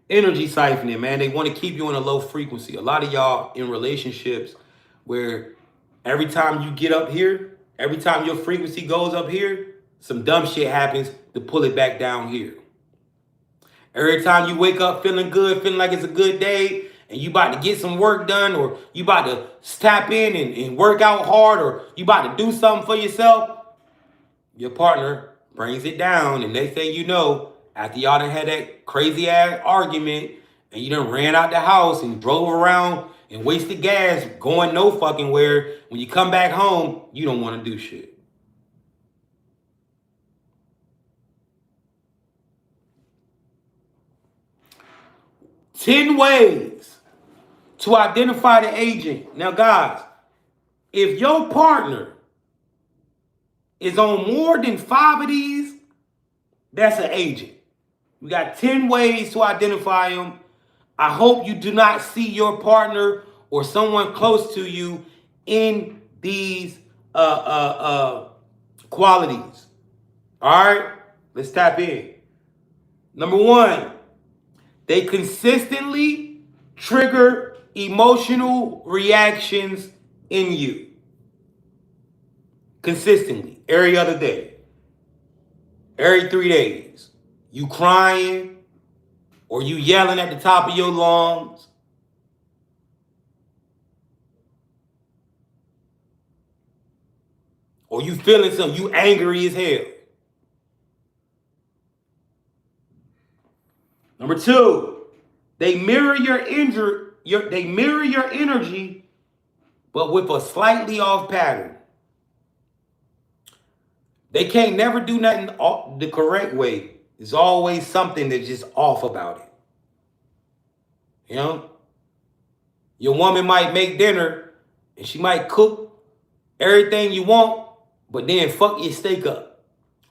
Energy siphoning, man. They want to keep you in a low frequency. A lot of y'all in relationships where every time you get up here, every time your frequency goes up here, some dumb shit happens to pull it back down here. Every time you wake up feeling good, feeling like it's a good day, and you about to get some work done, or you about to tap in and work out hard, or you about to do something for yourself, your partner brings it down, and they say, after y'all done had that crazy ass argument, and you done ran out the house and drove around and wasted gas going no fucking where, when you come back home, you don't want to do shit. Ten ways to identify the agent. Now, guys, if your partner is on more than 5 of these, that's an agent. We got 10 ways to identify them. I hope you do not see your partner or someone close to you in these qualities. All right, let's tap in. Number 1, they consistently trigger emotional reactions in you. Consistently, every other day, every 3 days. You crying or you yelling at the top of your lungs. Or you feeling something, you angry as hell. Number 2, they mirror your energy, but with a slightly off pattern. They can't never do nothing the correct way. There's always something that's just off about it. You know? Your woman might make dinner and she might cook everything you want, but then fuck your steak up.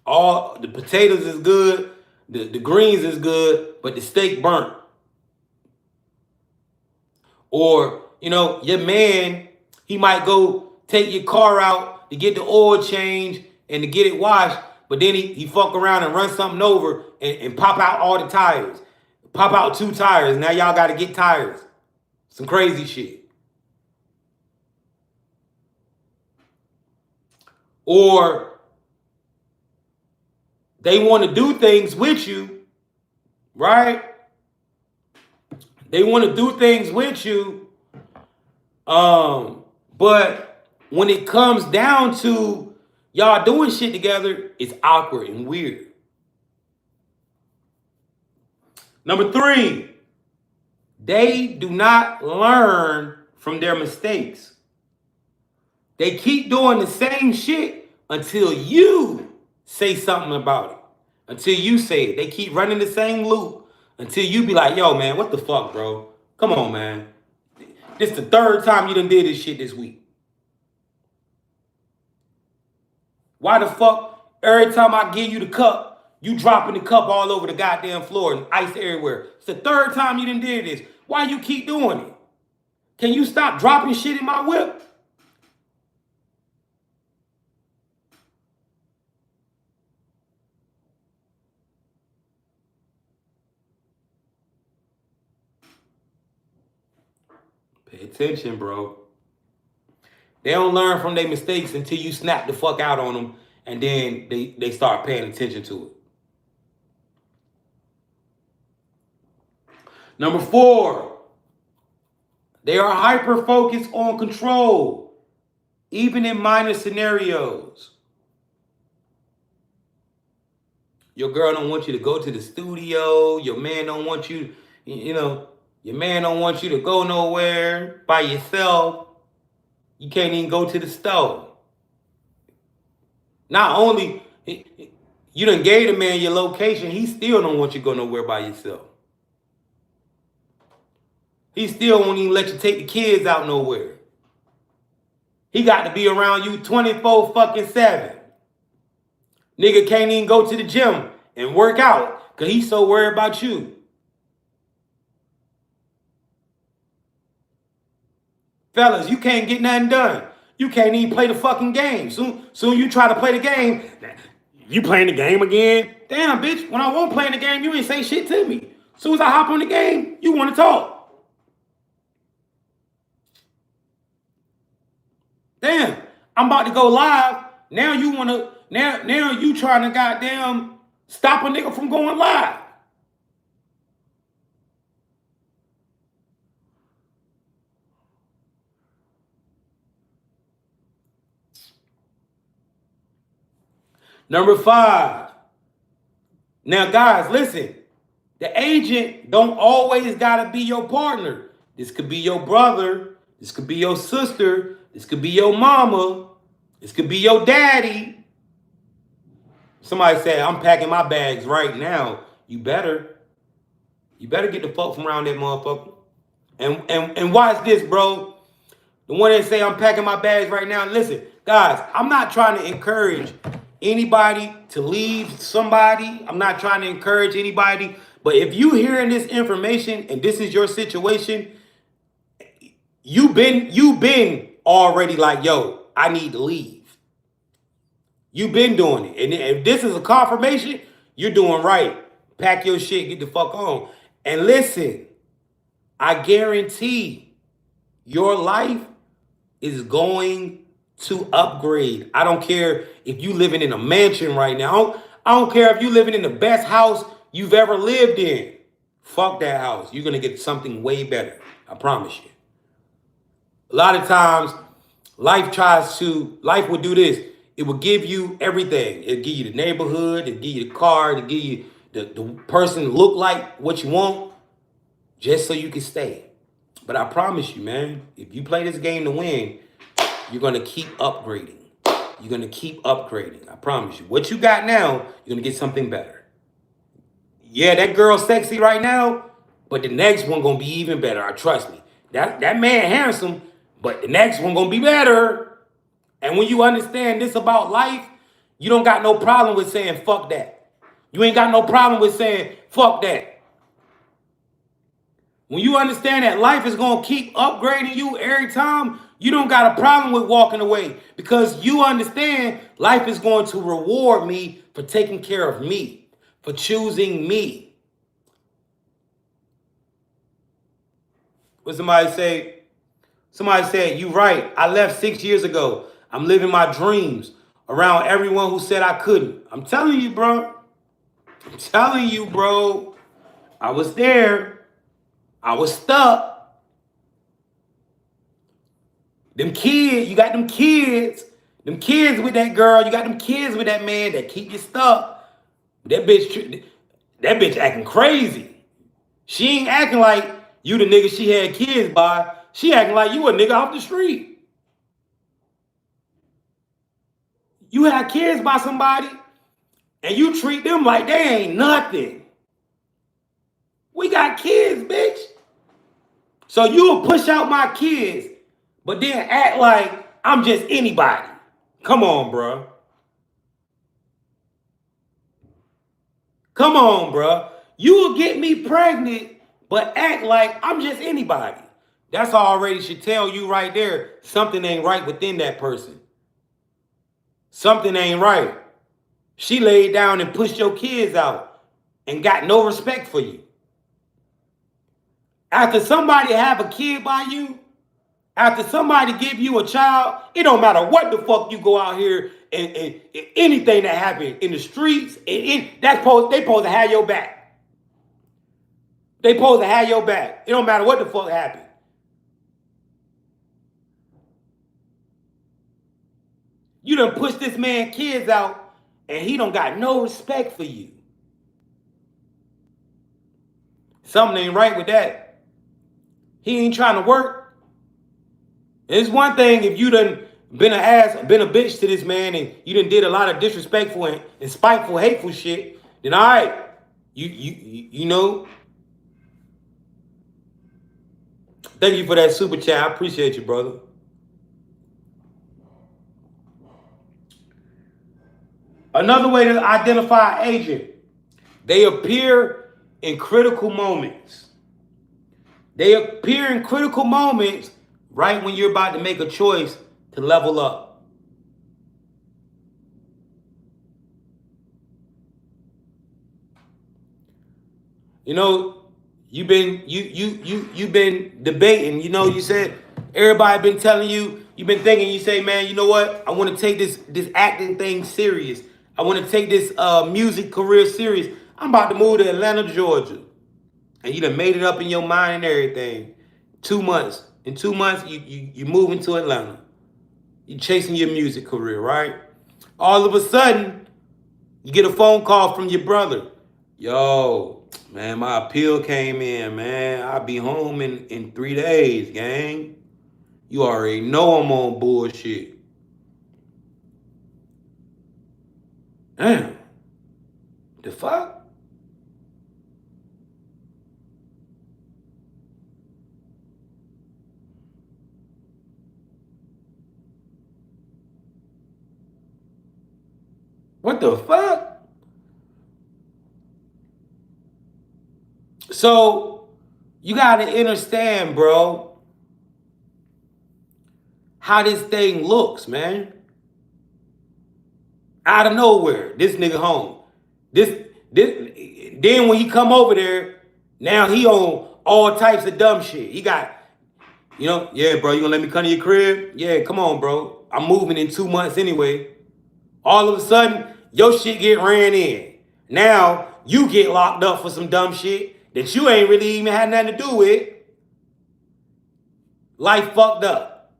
All the potatoes is good, the greens is good, but the steak burnt. Or, your man, he might go take your car out to get the oil change and to get it washed, but then he fuck around and run something over and pop out all the tires. Pop out 2 tires. Now y'all got to get tires. Some crazy shit. Or they want to do things with you, right? They want to do things with you, but when it comes down to y'all doing shit together, it's awkward and weird. Number 3, they do not learn from their mistakes. They keep doing the same shit until you say something about it. Until you say it. They keep running the same loop until you be like, yo, man, what the fuck, bro? Come on, man. This the 3rd time you done did this shit this week. Why the fuck every time I give you the cup, you dropping the cup all over the goddamn floor and ice everywhere? It's the 3rd time you done did this. Why you keep doing it? Can you stop dropping shit in my whip? Pay attention, bro. They don't learn from their mistakes until you snap the fuck out on them, and then they start paying attention to it. Number 4, they are hyper focused on control, even in minor scenarios. Your girl don't want you to go to the studio. Your man don't want you, your man don't want you to go nowhere by yourself. You can't even go to the store. Not only you done gave the man your location, he still don't want you to go nowhere by yourself. He still won't even let you take the kids out nowhere. He got to be around you 24 fucking 7. Nigga can't even go to the gym and work out because he's so worried about you. Fellas, you can't get nothing done. You can't even play the fucking game. Soon you try to play the game, you playing the game again? Damn, bitch, when I won't play in the game, you ain't say shit to me. Soon as I hop on the game, you want to talk. Damn, I'm about to go live. Now you want to, now you trying to goddamn stop a nigga from going live. Number 5. Now, guys, listen. The agent don't always got to be your partner. This could be your brother. This could be your sister. This could be your mama. This could be your daddy. Somebody said, I'm packing my bags right now. You better get the fuck from around that motherfucker. And watch this, bro. The one that say I'm packing my bags right now. Listen, guys, I'm not trying to encourage anybody to leave somebody. I'm not trying to encourage anybody. But if you hearing this information and this is your situation, you've been already like, yo, I need to leave. You've been doing it. And if this is a confirmation, you're doing right. Pack your shit, get the fuck on. And listen, I guarantee your life is going to upgrade. I don't care if you living in a mansion right now. I don't care if you living in the best house you've ever lived in. Fuck that house. You're going to get something way better. I promise you. A lot of times, life will do this. It will give you everything. It'll give you the neighborhood. It'll give you the car. It'll give you the person look like what you want just so you can stay. But I promise you, man, if you play this game to win, you're going to keep upgrading. You're going to keep upgrading. I promise you. What you got now, you're going to get something better. Yeah, that girl's sexy right now, but the next one going to be even better. I trust me. That man handsome, but the next one going to be better. And when you understand this about life, you don't got no problem with saying fuck that. You ain't got no problem with saying fuck that. When you understand that life is going to keep upgrading you every time, you don't got a problem with walking away because you understand life is going to reward me for taking care of me, for choosing me. What somebody say? Somebody said, you right. I left 6 years ago. I'm living my dreams around everyone who said I couldn't. I'm telling you, bro. I'm telling you, bro. I was there. I was stuck. Them kids, you got them kids. Them kids with that girl. You got them kids with that man that keep you stuck. That bitch acting crazy. She ain't acting like you the nigga she had kids by. She acting like you a nigga off the street. You had kids by somebody, and you treat them like they ain't nothing. We got kids, bitch. So you'll push out my kids, but then act like I'm just anybody. Come on, bro. Come on, bro. You will get me pregnant, but act like I'm just anybody. That's already should tell you right there, something ain't right within that person. Something ain't right. She laid down and pushed your kids out and got no respect for you. After somebody have a kid by you, After somebody give you a child, it don't matter what the fuck you go out here and anything that happen in the streets, they supposed to have your back. They supposed to have your back. It don't matter what the fuck happened. You done push this man kids out, and he don't got no respect for you. Something ain't right with that. He ain't trying to work. It's one thing if you done been been a bitch to this man, and you done did a lot of disrespectful and spiteful, hateful shit. Then all right, you know. Thank you for that super chat. I appreciate you, brother. Another way to identify an agent, they appear in critical moments. They appear in critical moments right when you're about to make a choice to level up. You know, you've been debating. You know, you said everybody been telling you. You've been thinking. You say, man, you know what? I want to take this acting thing serious. I want to take this music career serious. I'm about to move to Atlanta, Georgia, and you done made it up in your mind and everything. 2 months. In 2 months, you moving to Atlanta. You chasing your music career, right? All of a sudden, you get a phone call from your brother. Yo, man, my appeal came in, man. I'll be home in 3 days, gang. You already know I'm on bullshit. Damn. The fuck? What the fuck? So, you gotta understand, bro, how this thing looks, man. Out of nowhere, this nigga home. This then when he come over there, now he on all types of dumb shit. He got, yeah, bro, you gonna let me come to your crib? Yeah, come on, bro. I'm moving in 2 months anyway. All of a sudden, your shit get ran in. Now you get locked up for some dumb shit that you ain't really even had nothing to do with. Life fucked up.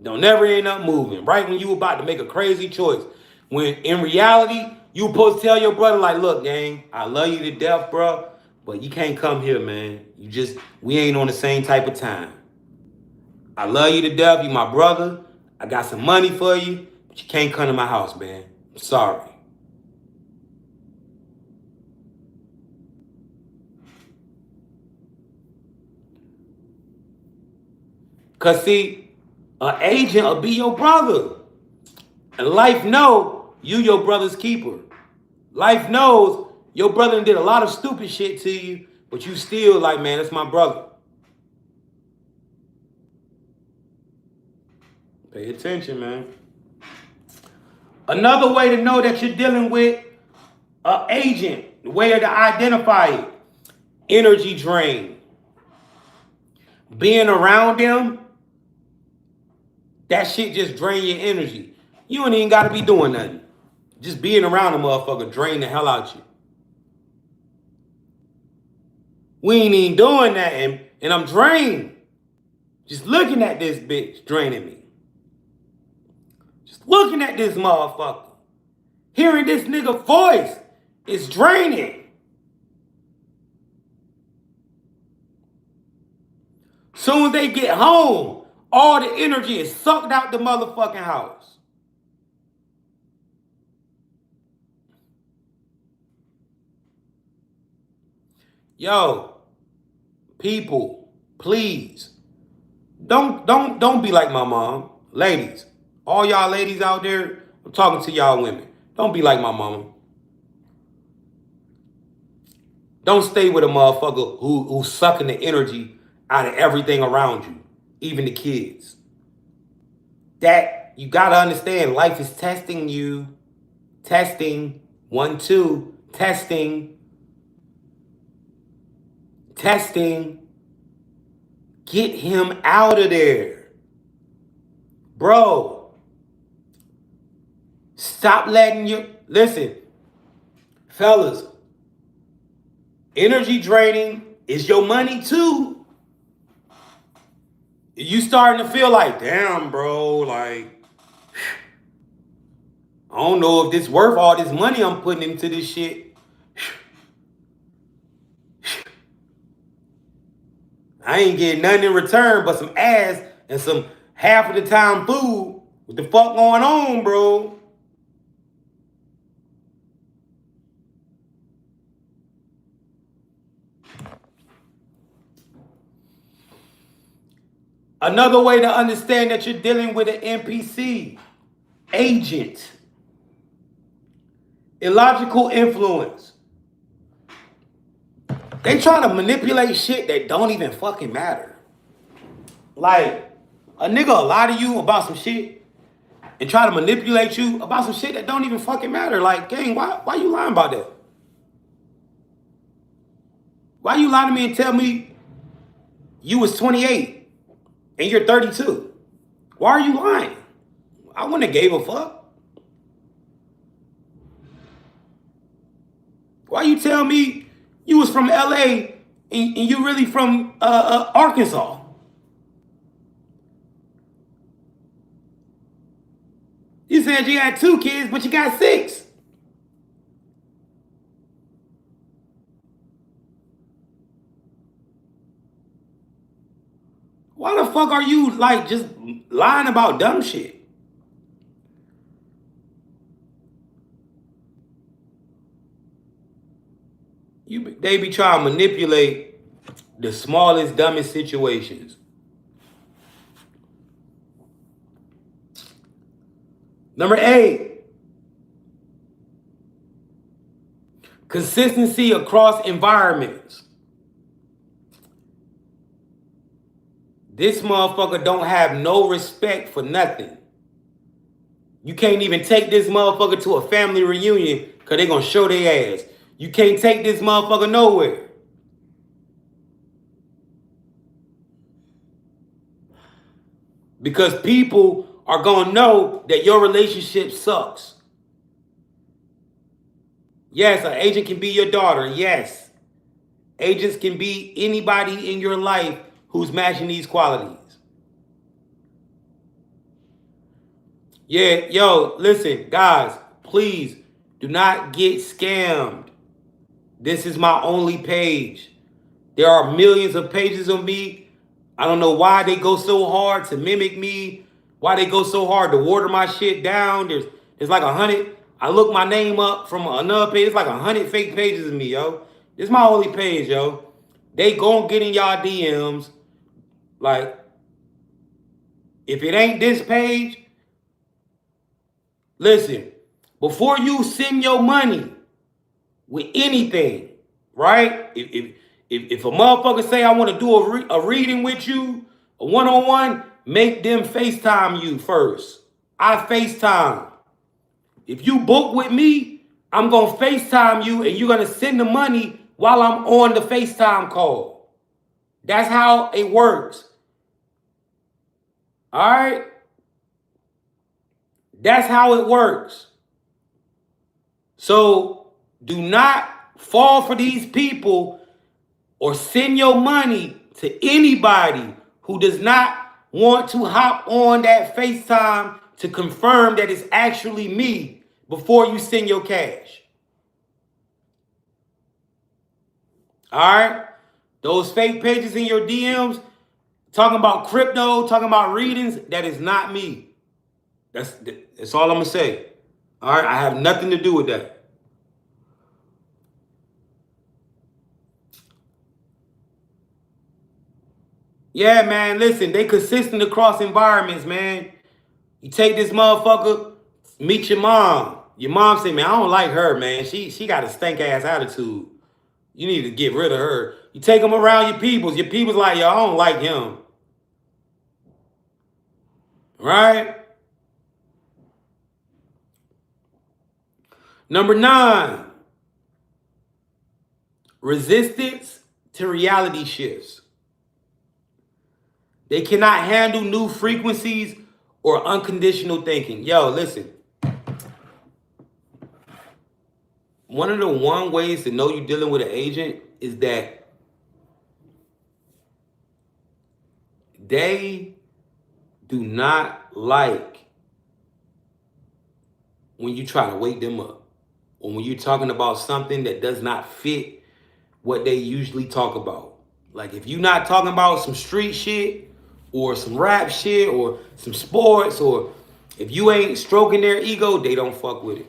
Don't never end up moving. Right when you about to make a crazy choice. When in reality, you supposed to tell your brother, like, look, gang, I love you to death, bro, but you can't come here, man. We ain't on the same type of time. I love you to death. You my brother. I got some money for you, but you can't come to my house, man. I'm sorry. Cause see, an agent will be your brother. And life know you your brother's keeper. Life knows your brother did a lot of stupid shit to you, but you still like, man, that's my brother. Pay attention, man. Another way to know that you're dealing with an agent, the way to identify it, energy drain. Being around them, that shit just drain your energy. You don't even got to be doing nothing. Just being around a motherfucker drain the hell out you. We ain't even doing that, and I'm drained. Just looking at this bitch draining me. Just looking at this motherfucker. Hearing this nigga voice is draining. Soon as they get home, all the energy is sucked out the motherfucking house. Yo, people, please, don't be like my mom. Ladies, all y'all ladies out there, I'm talking to y'all women. Don't be like my mama. Don't stay with a motherfucker who's sucking the energy out of everything around you, even the kids. That you gotta understand, life is testing you, testing 1, 2, testing, testing. Get him out of there. Bro, stop letting you, listen, fellas, energy draining is your money too. You starting to feel like, damn, bro, like, I don't know if this worth all this money I'm putting into this shit. I ain't getting nothing in return but some ass and some half of the time food. What the fuck going on, bro? Another way to understand that you're dealing with an NPC, agent, illogical influence. They trying to manipulate shit that don't even fucking matter. Like, a nigga will lie to you about some shit and try to manipulate you about some shit that don't even fucking matter. Like, gang, why you lying about that? Why you lie to me and tell me you was 28 and you're 32? Why are you lying? I wouldn't have gave a fuck. Why you tell me you was from LA and you really from Arkansas? You said you had 2 kids, but you got 6. Why the fuck are you like just lying about dumb shit? They be trying to manipulate the smallest, dumbest situations. Number 8, consistency across environments. This motherfucker don't have no respect for nothing. You can't even take this motherfucker to a family reunion because they gonna show their ass. You can't take this motherfucker nowhere. Because people are gonna know that your relationship sucks. Yes, an agent can be your daughter. Yes. Agents can be anybody in your life who's matching these qualities. Yeah, yo, listen, guys, please do not get scammed. This is my only page. There are millions of pages of me. I don't know why they go so hard to mimic me, why they go so hard to water my shit down. There's like 100. I look my name up from another page. It's like 100 fake pages of me, yo. This is my only page, yo. They gon' get in y'all DMs. Like, if it ain't this page, listen, before you send your money with anything, right? If a motherfucker say I want to do a reading with you, a one-on-one, make them FaceTime you first. I FaceTime. If you book with me, I'm going to FaceTime you and you're going to send the money while I'm on the FaceTime call. That's how it works. All right? That's how it works. So do not fall for these people or send your money to anybody who does not want to hop on that FaceTime to confirm that it's actually me before you send your cash. All right? Those fake pages in your DMs talking about crypto, talking about readings, that is not me. That's all I'm going to say. All right? I have nothing to do with that. Yeah, man, listen, they consistent across environments, man. You take this motherfucker, meet your mom. Your mom say, man, I don't like her, man. She got a stank ass attitude. You need to get rid of her. You take him around your peoples. Your people's like, yo, I don't like him. Right? Number 9, resistance to reality shifts. They cannot handle new frequencies or unconditional thinking. Yo, listen. One of the ways to know you're dealing with an agent is that they do not like when you try to wake them up, or when you're talking about something that does not fit what they usually talk about. Like if you're not talking about some street shit or some rap shit or some sports, or if you ain't stroking their ego, they don't fuck with it.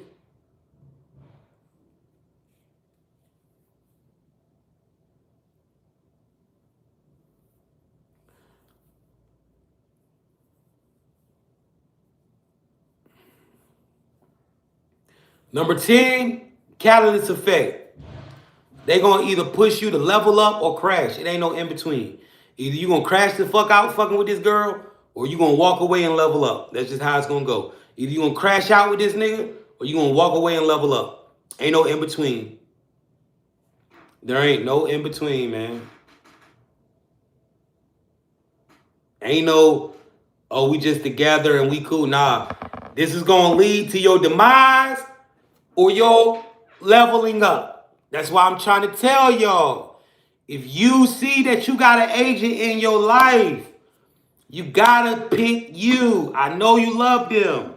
Number 10, catalyst effect. They gonna either push you to level up or crash. It ain't no in between. Either you gonna crash the fuck out fucking with this girl, or you gonna walk away and level up. That's just how it's gonna go. Either you gonna crash out with this nigga, or you gonna walk away and level up. Ain't no in between. There ain't no in between, man. Ain't no, oh, we just together and we cool. Nah, this is gonna lead to your demise or your leveling up. That's why I'm trying to tell y'all. If you see that you got an agent in your life, you gotta pick you. I know you love them,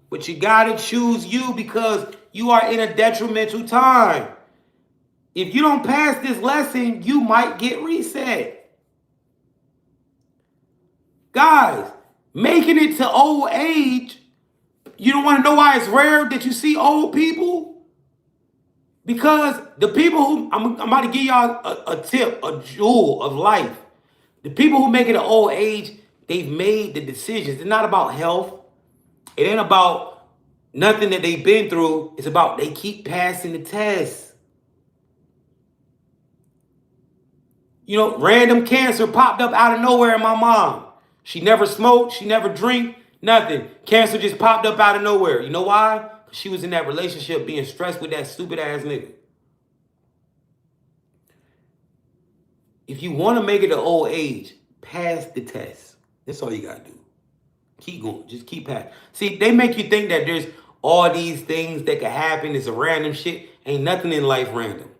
but you gotta choose you because you are in a detrimental time. If you don't pass this lesson, you might get reset. Guys, making it to old age, you don't want to know why it's rare that you see old people? Because the people who, I'm about to give y'all a tip, a jewel of life. The people who make it to old age, they've made the decisions. It's not about health. It ain't about nothing that they've been through. It's about they keep passing the test. You know, random cancer popped up out of nowhere in my mom. She never smoked, she never drank, nothing. Cancer just popped up out of nowhere. You know why? Because she was in that relationship being stressed with that stupid ass nigga. If you want to make it to old age, pass the test. That's all you got to do. Keep going. Just keep passing. See, they make you think that there's all these things that could happen. It's a random shit. Ain't nothing in life random.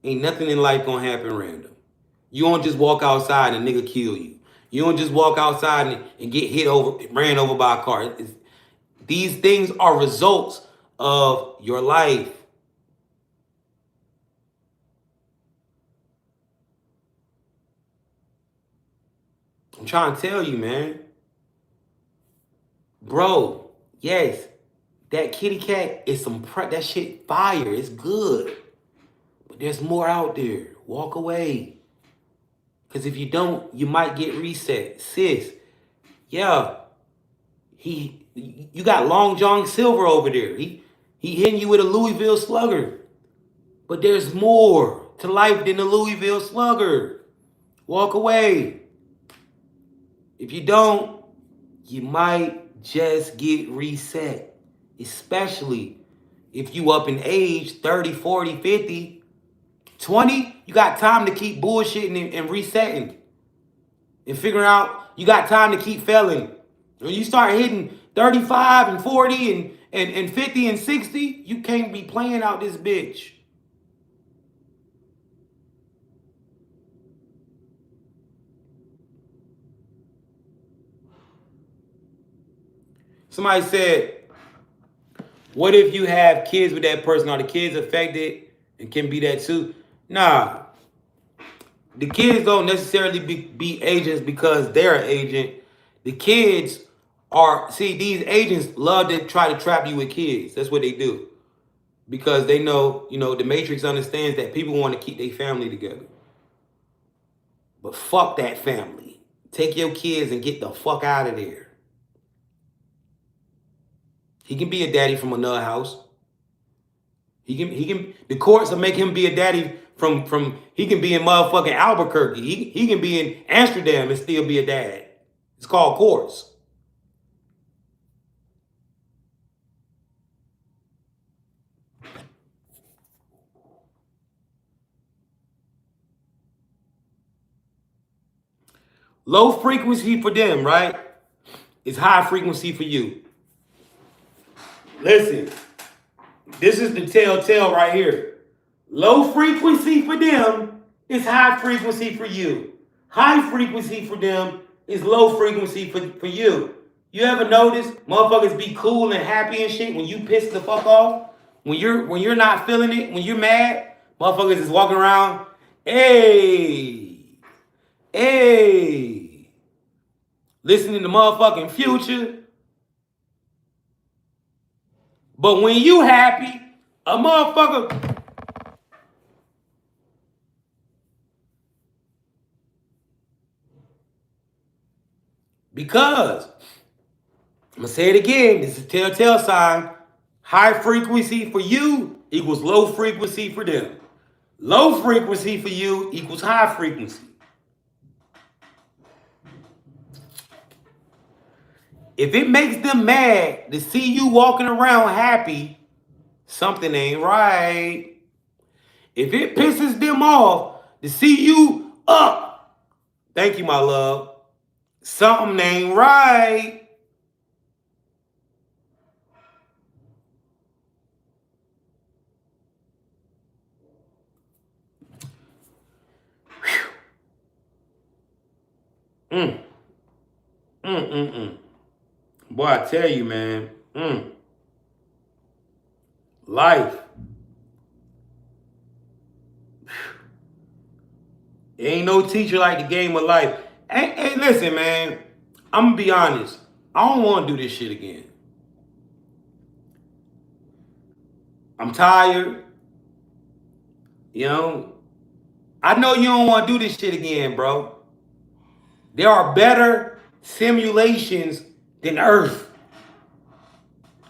Ain't nothing in life gonna happen random. You don't just walk outside and a nigga kill you. You don't just walk outside and get ran over by a car. These things are results of your life. I'm trying to tell you, man. Bro, yes, that kitty cat is that shit fire. It's good. But there's more out there. Walk away. Because if you don't, you might get reset. Sis, yeah, you got Long John Silver over there. He hitting you with a Louisville Slugger. But there's more to life than the Louisville Slugger. Walk away. If you don't, you might just get reset. Especially if you up in age, 30, 40, 50, 20, you got time to keep bullshitting and resetting. And figuring out you got time to keep failing. When you start hitting 35 and 40 and 50 and 60, you can't be playing out this bitch. Somebody said, what if you have kids with that person? Are the kids affected and can be that too? Nah. The kids don't necessarily be agents because they're an agent. The kids see, these agents love to try to trap you with kids. That's what they do. Because they know, the Matrix understands that people want to keep their family together. But fuck that family. Take your kids and get the fuck out of there. He can be a daddy from another house. The courts will make him be a daddy he can be in motherfucking Albuquerque. He can be in Amsterdam and still be a dad. It's called courts. Low frequency for them, right? Is high frequency for you. Listen, this is the telltale right here. Low frequency for them is high frequency for you. High frequency for them is low frequency for you. You ever notice motherfuckers be cool and happy and shit when you piss the fuck off? When you're not feeling it, when you're mad, motherfuckers is walking around, hey, hey, listening to motherfucking Future. But when you happy, a motherfucker. Because, I'm going to say it again, this is a telltale sign. High frequency for you equals low frequency for them. Low frequency for you equals high frequency. If it makes them mad to see you walking around happy, something ain't right. If it pisses them off to see you up, thank you, my love, something ain't right. Boy, I tell you, man. Life. Ain't no teacher like the game of life. Hey, listen, man. I'm going to be honest. I don't want to do this shit again. I'm tired. You know, I know you don't want to do this shit again, bro. There are better simulations than Earth.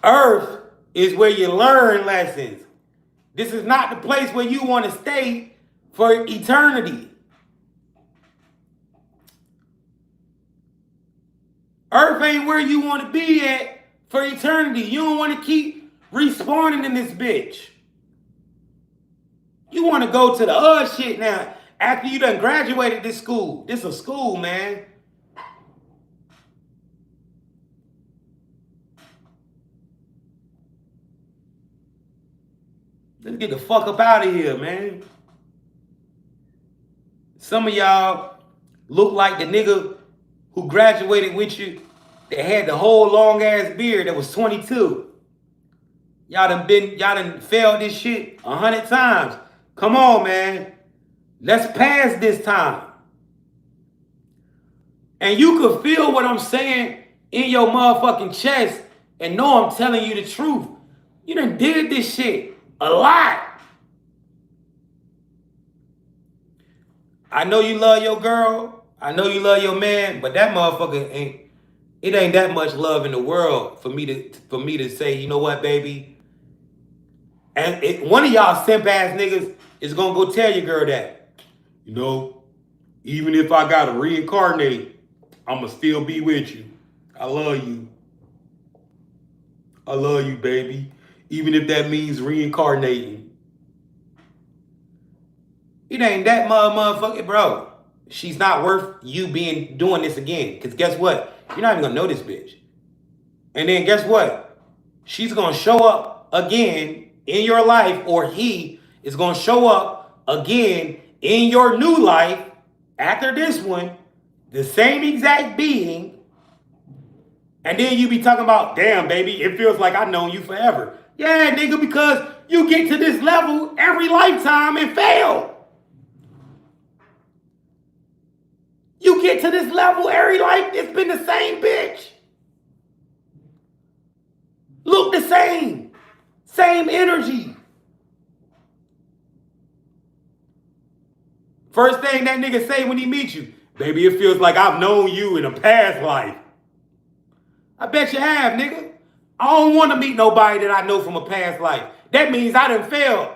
Earth is where you learn lessons. This is not the place where you want to stay for eternity. Earth ain't where you want to be at for eternity. You don't want to keep respawning in this bitch. You want to go to the other shit now after you done graduated this school. This is a school, man. Let's get the fuck up out of here, man. Some of y'all look like the nigga who graduated with you that had the whole long ass beard that was 22. Y'all done failed this shit 100 times. Come on, man. Let's pass this time. And you could feel what I'm saying in your motherfucking chest and know I'm telling you the truth. You done did this shit a lot. I know you love your girl. I know you love your man, but that motherfucker ain't that much love in the world for me to say, you know what, baby? And one of y'all simp ass niggas is gonna go tell your girl that, you know, even if I gotta reincarnate, I'ma still be with you. I love you. I love you, baby. Even if that means reincarnating. It ain't that motherfucker, bro. She's not worth you doing this again. Because guess what? You're not even gonna know this bitch. And then guess what? She's gonna show up again in your life, or he is gonna show up again in your new life after this one, the same exact being. And then you be talking about, damn, baby, it feels like I've known you forever. Yeah, nigga, because you get to this level every lifetime and fail. You get to this level every life, it's been the same bitch. Look the same. Same energy. First thing that nigga say when he meets you, baby, it feels like I've known you in a past life. I bet you have, nigga. I don't want to meet nobody that I know from a past life. That means I done failed.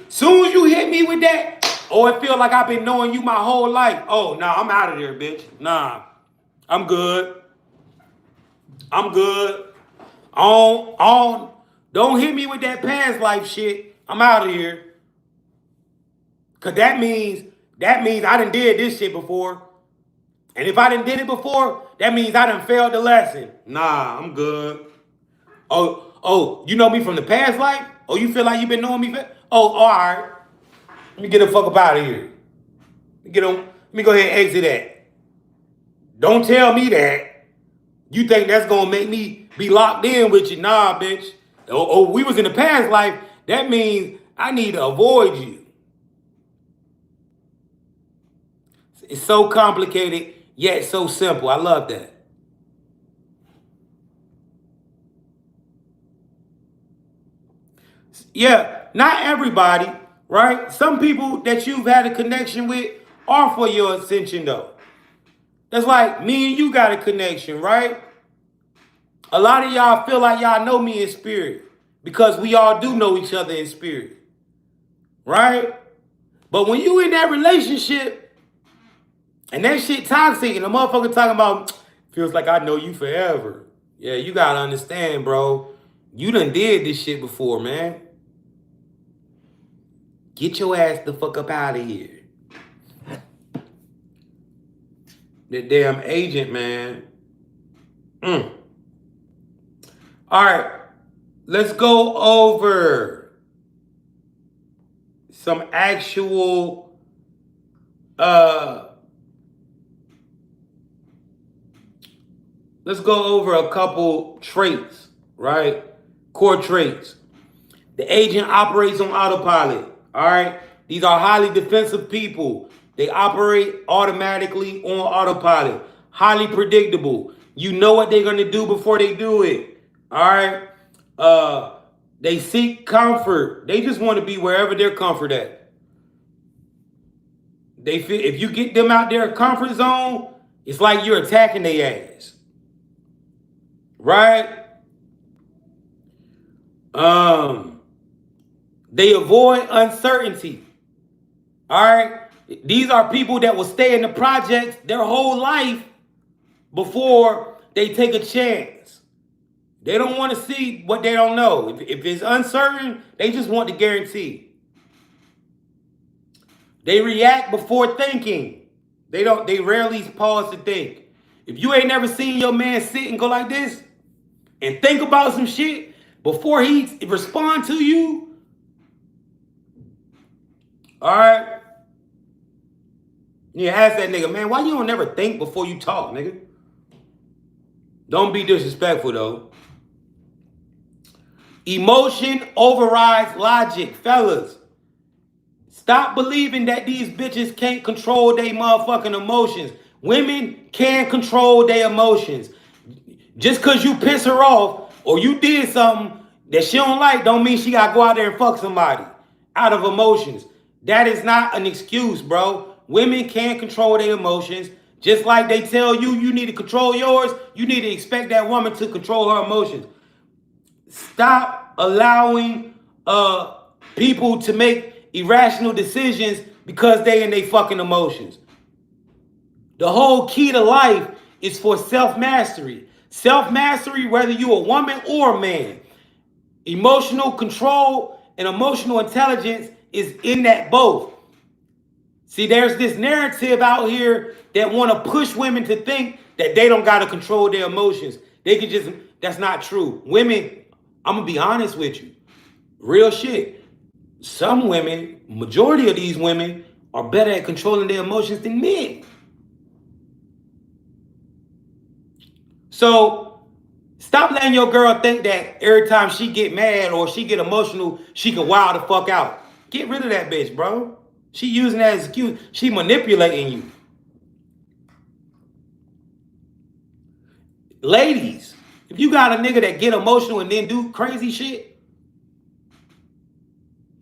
Soon as you hit me with that, oh, it feel like I've been knowing you my whole life. Oh, nah, I'm out of there, bitch. Nah, I'm good. I'm good. Don't hit me with that past life shit. I'm out of here. Because that means That means I done did this shit before. And if I done did it before, that means I done failed the lesson. Nah, I'm good. Oh, you know me from the past life? Oh, you feel like you been knowing me? Oh, all right. Let me get the fuck up out of here. Let me go ahead and exit that. Don't tell me that. You think that's gonna make me be locked in with you? Nah, bitch. We was in the past life. That means I need to avoid you. It's so complicated, yet so simple. I love that. Yeah, not everybody, right? Some people that you've had a connection with are for your ascension, though. That's like me and you got a connection, right? A lot of y'all feel like y'all know me in spirit because we all do know each other in spirit, right? But when you in that relationship and that shit toxic and the motherfucker talking about feels like I know you forever. Yeah, you gotta understand, bro. You done did this shit before, man. Get your ass the fuck up out of here. The damn agent, man. All right, let's go over some actual let's go over a couple traits, right? Core traits. The agent operates on autopilot. All right. These are highly defensive people. They operate automatically on autopilot. Highly predictable. You know what they're going to do before they do it. All right. They seek comfort. They just want to be wherever their comfort at. They feel if you get them out their comfort zone, it's like you're attacking their ass. Right? They avoid uncertainty. All right? These are people that will stay in the projects their whole life before they take a chance. They don't want to see what they don't know. If it's uncertain, they just want the guarantee. They react before thinking. They rarely pause to think. If you ain't never seen your man sit and go like this and think about some shit before he respond to you, all right? You ask that nigga, man, why you don't never think before you talk, nigga? Don't be disrespectful, though. Emotion overrides logic, fellas. Stop believing that these bitches can't control their motherfucking emotions. Women can control their emotions. Just because you piss her off or you did something that she don't like don't mean she got to go out there and fuck somebody out of emotions. That is not an excuse, bro. Women can control their emotions. Just like they tell you you need to control yours, you need to expect that woman to control her emotions. Stop allowing people to make irrational decisions because they in their fucking emotions. The whole key to life is for self-mastery. Self-mastery, whether you a woman or a man. Emotional control and emotional intelligence is in that both. See, there's this narrative out here that want to push women to think that they don't got to control their emotions. They can just, that's not true. Women, I'm going to be honest with you. Real shit. Some women, majority of these women, are better at controlling their emotions than men. So stop letting your girl think that every time she get mad or she get emotional, she can wild the fuck out. Get rid of that bitch, bro. She using that as an excuse. She manipulating you. Ladies, if you got a nigga that get emotional and then do crazy shit,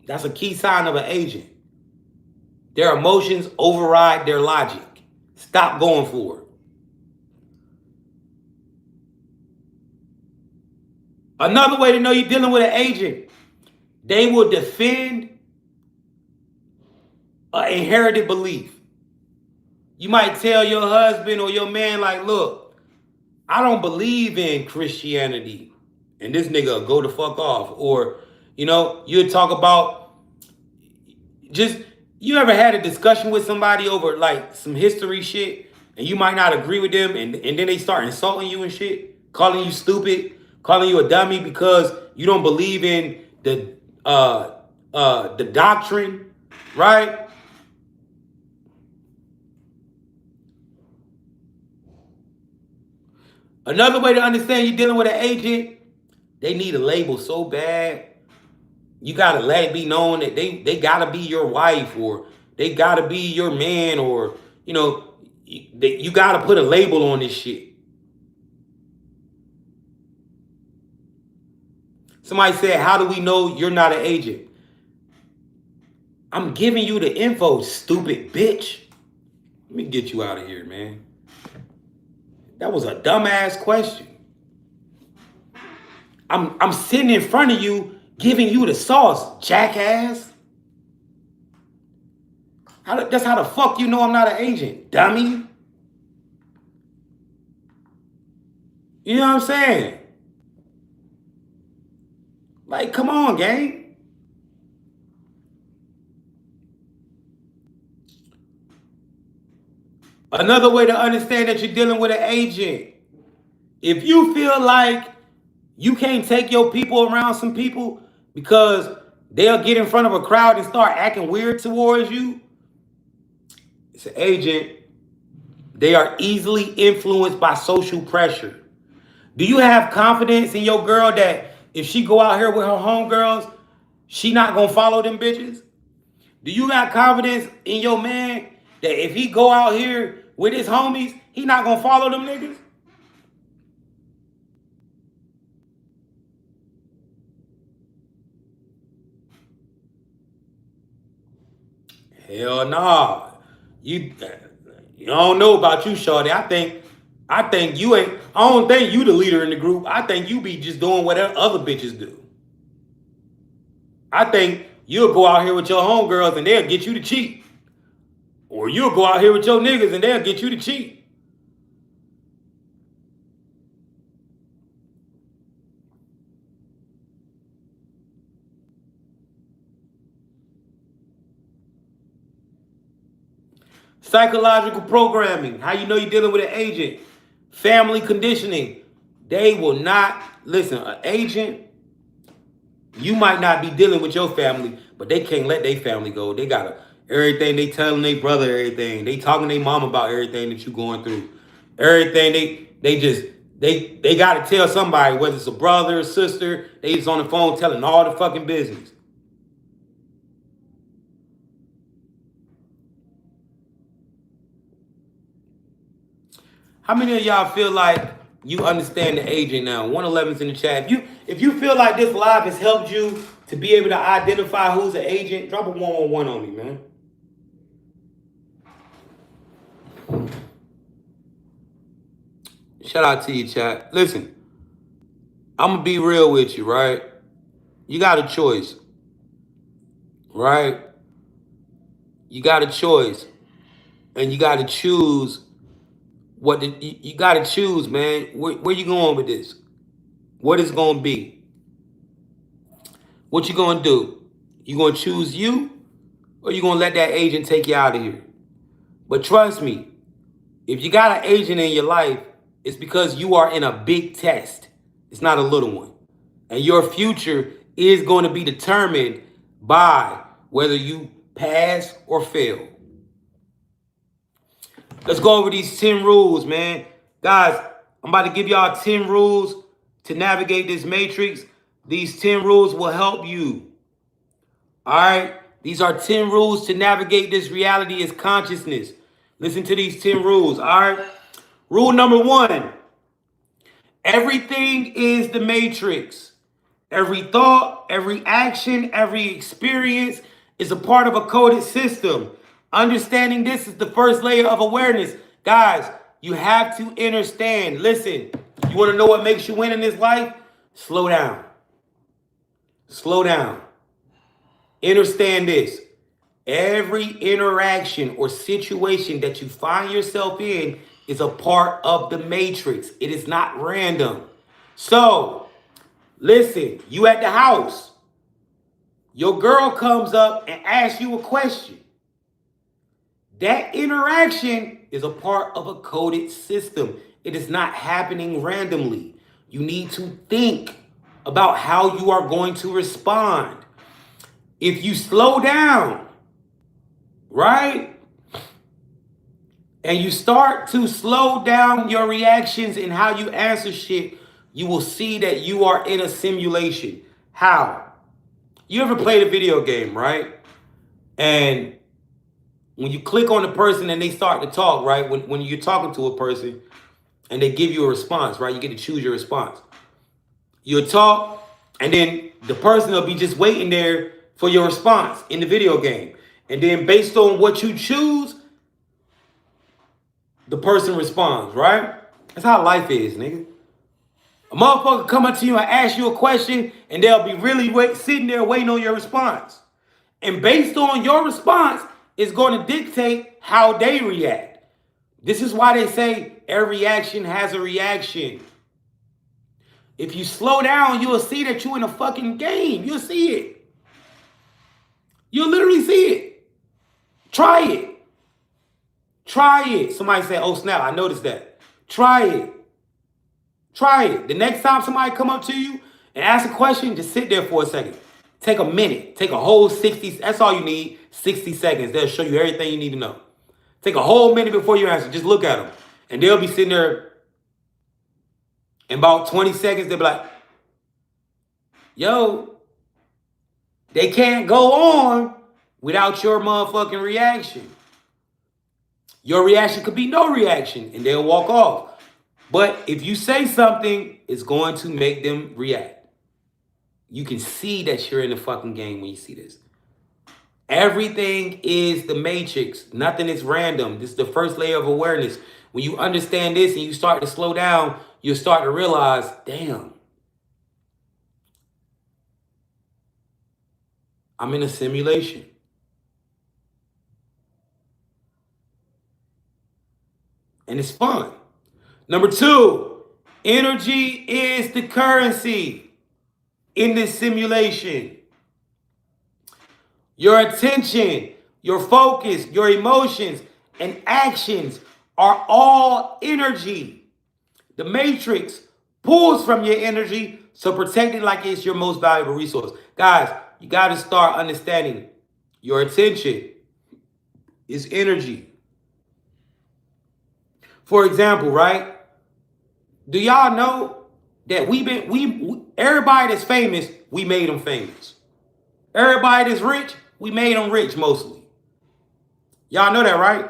that's a key sign of an agent. Their emotions override their logic. Stop going for it. Another way to know you're dealing with an agent, they will defend an inherited belief. You might tell your husband or your man, like, look, I don't believe in Christianity. And this nigga will go the fuck off. Or, you talk about just You ever had a discussion with somebody over like some history shit, and you might not agree with them, and then they start insulting you and shit, calling you stupid, calling you a dummy because you don't believe in the doctrine, right? Another way to understand you're dealing with an agent, they need a label so bad. You gotta let it be known that they gotta be your wife, or they gotta be your man, or you gotta put a label on this shit. Somebody said, "How do we know you're not an agent?" I'm giving you the info, stupid bitch. Let me get you out of here, man. That was a dumbass question. I'm sitting in front of you, giving you the sauce, jackass. That's how the fuck you know I'm not an agent, dummy. You know what I'm saying? Like, come on, gang. Another way to understand that you're dealing with an agent. If you feel like you can't take your people around some people because they'll get in front of a crowd and start acting weird towards you, it's an agent. They are easily influenced by social pressure. Do you have confidence in your girl that if she go out here with her homegirls, she not gonna follow them bitches? Do you got confidence in your man that if he go out here with his homies, he not gonna follow them niggas? Hell nah. You you don't know about you, shorty. I think you ain't. I don't think you the leader in the group. I think you be just doing whatever other bitches do. I think you'll go out here with your homegirls and they'll get you to cheat, or you'll go out here with your niggas and they'll get you to cheat. Psychological programming. How you know you're dealing with an agent? Family conditioning. They will not listen. An agent, you might not be dealing with your family, but they can't let their family go. They gotta everything they telling their brother, everything. They talking to their mom about everything that you going through. Everything they just they gotta tell somebody, whether it's a brother or sister, they just on the phone telling all the fucking business. How many of y'all feel like you understand the agent now? 111's in the chat. If you feel like this live has helped you to be able to identify who's an agent, drop a 111 on me, man. Shout out to you, chat. Listen, I'm gonna be real with you, right? You got a choice, right? You got a choice, and you got to choose you got to choose, man. Where you going with this? What is gonna be? What you gonna do? You gonna choose you, or you gonna let that agent take you out of here? But trust me, if you got an agent in your life, it's because you are in a big test. It's not a little one. And your future is going to be determined by whether you pass or fail. Let's go over these 10 rules, man. Guys, I'm about to give y'all 10 rules to navigate this matrix. These 10 rules will help you. All right? These are 10 rules to navigate this reality as consciousness. Listen to these 10 rules, all right? Rule number 1, everything is the matrix. Every thought, every action, every experience is a part of a coded system. Understanding this is the first layer of awareness. Guys, you have to understand. Listen, you want to know what makes you win in this life? Slow down. Slow down. Understand this. Every interaction or situation that you find yourself in is a part of the matrix. It is not random. So, listen, you at the house. Your girl comes up and asks you a question. That interaction is a part of a coded system. It is not happening randomly. You need to think about how you are going to respond. If you slow down, right? And you start to slow down your reactions and how you answer shit, you will see that you are in a simulation. How? You ever played a video game, right? And when you click on the person and they start to talk, right? When you're talking to a person and they give you a response, right? You get to choose your response. You'll talk, and then the person will be just waiting there for your response in the video game. And then based on what you choose, the person responds, right? That's how life is, nigga. A motherfucker come up to you and ask you a question, and they'll be really sitting there waiting on your response. And based on your response, it's going to dictate how they react. This is why they say every action has a reaction. If you slow down, you'll see that you're in a fucking game. You'll see it. You'll literally see it. Try it. Try it. Somebody say, oh snap, I noticed that. Try it. Try it. The next time somebody come up to you and ask a question, just sit there for a second. Take a minute. Take a whole 60, that's all you need, 60 seconds. They'll show you everything you need to know. Take a whole minute before you answer. Just look at them. And they'll be sitting there. In about 20 seconds, they'll be like, yo, they can't go on without your motherfucking reaction. Your reaction could be no reaction, and they'll walk off. But if you say something, it's going to make them react. You can see that you're in the fucking game when you see this. Everything is the matrix. Nothing is random. This is the first layer of awareness. When you understand this and you start to slow down, you'll start to realize, damn, I'm in a simulation. And it's fun. Number 2, energy is the currency in this simulation. Your attention, your focus, your emotions, and actions are all energy. The matrix pulls from your energy, so protect it like it's your most valuable resource. Guys, you got to start understanding your attention is energy. For example, right? Do y'all know that everybody that's famous, we made them famous. Everybody that's rich, we made them rich mostly. Y'all know that, right?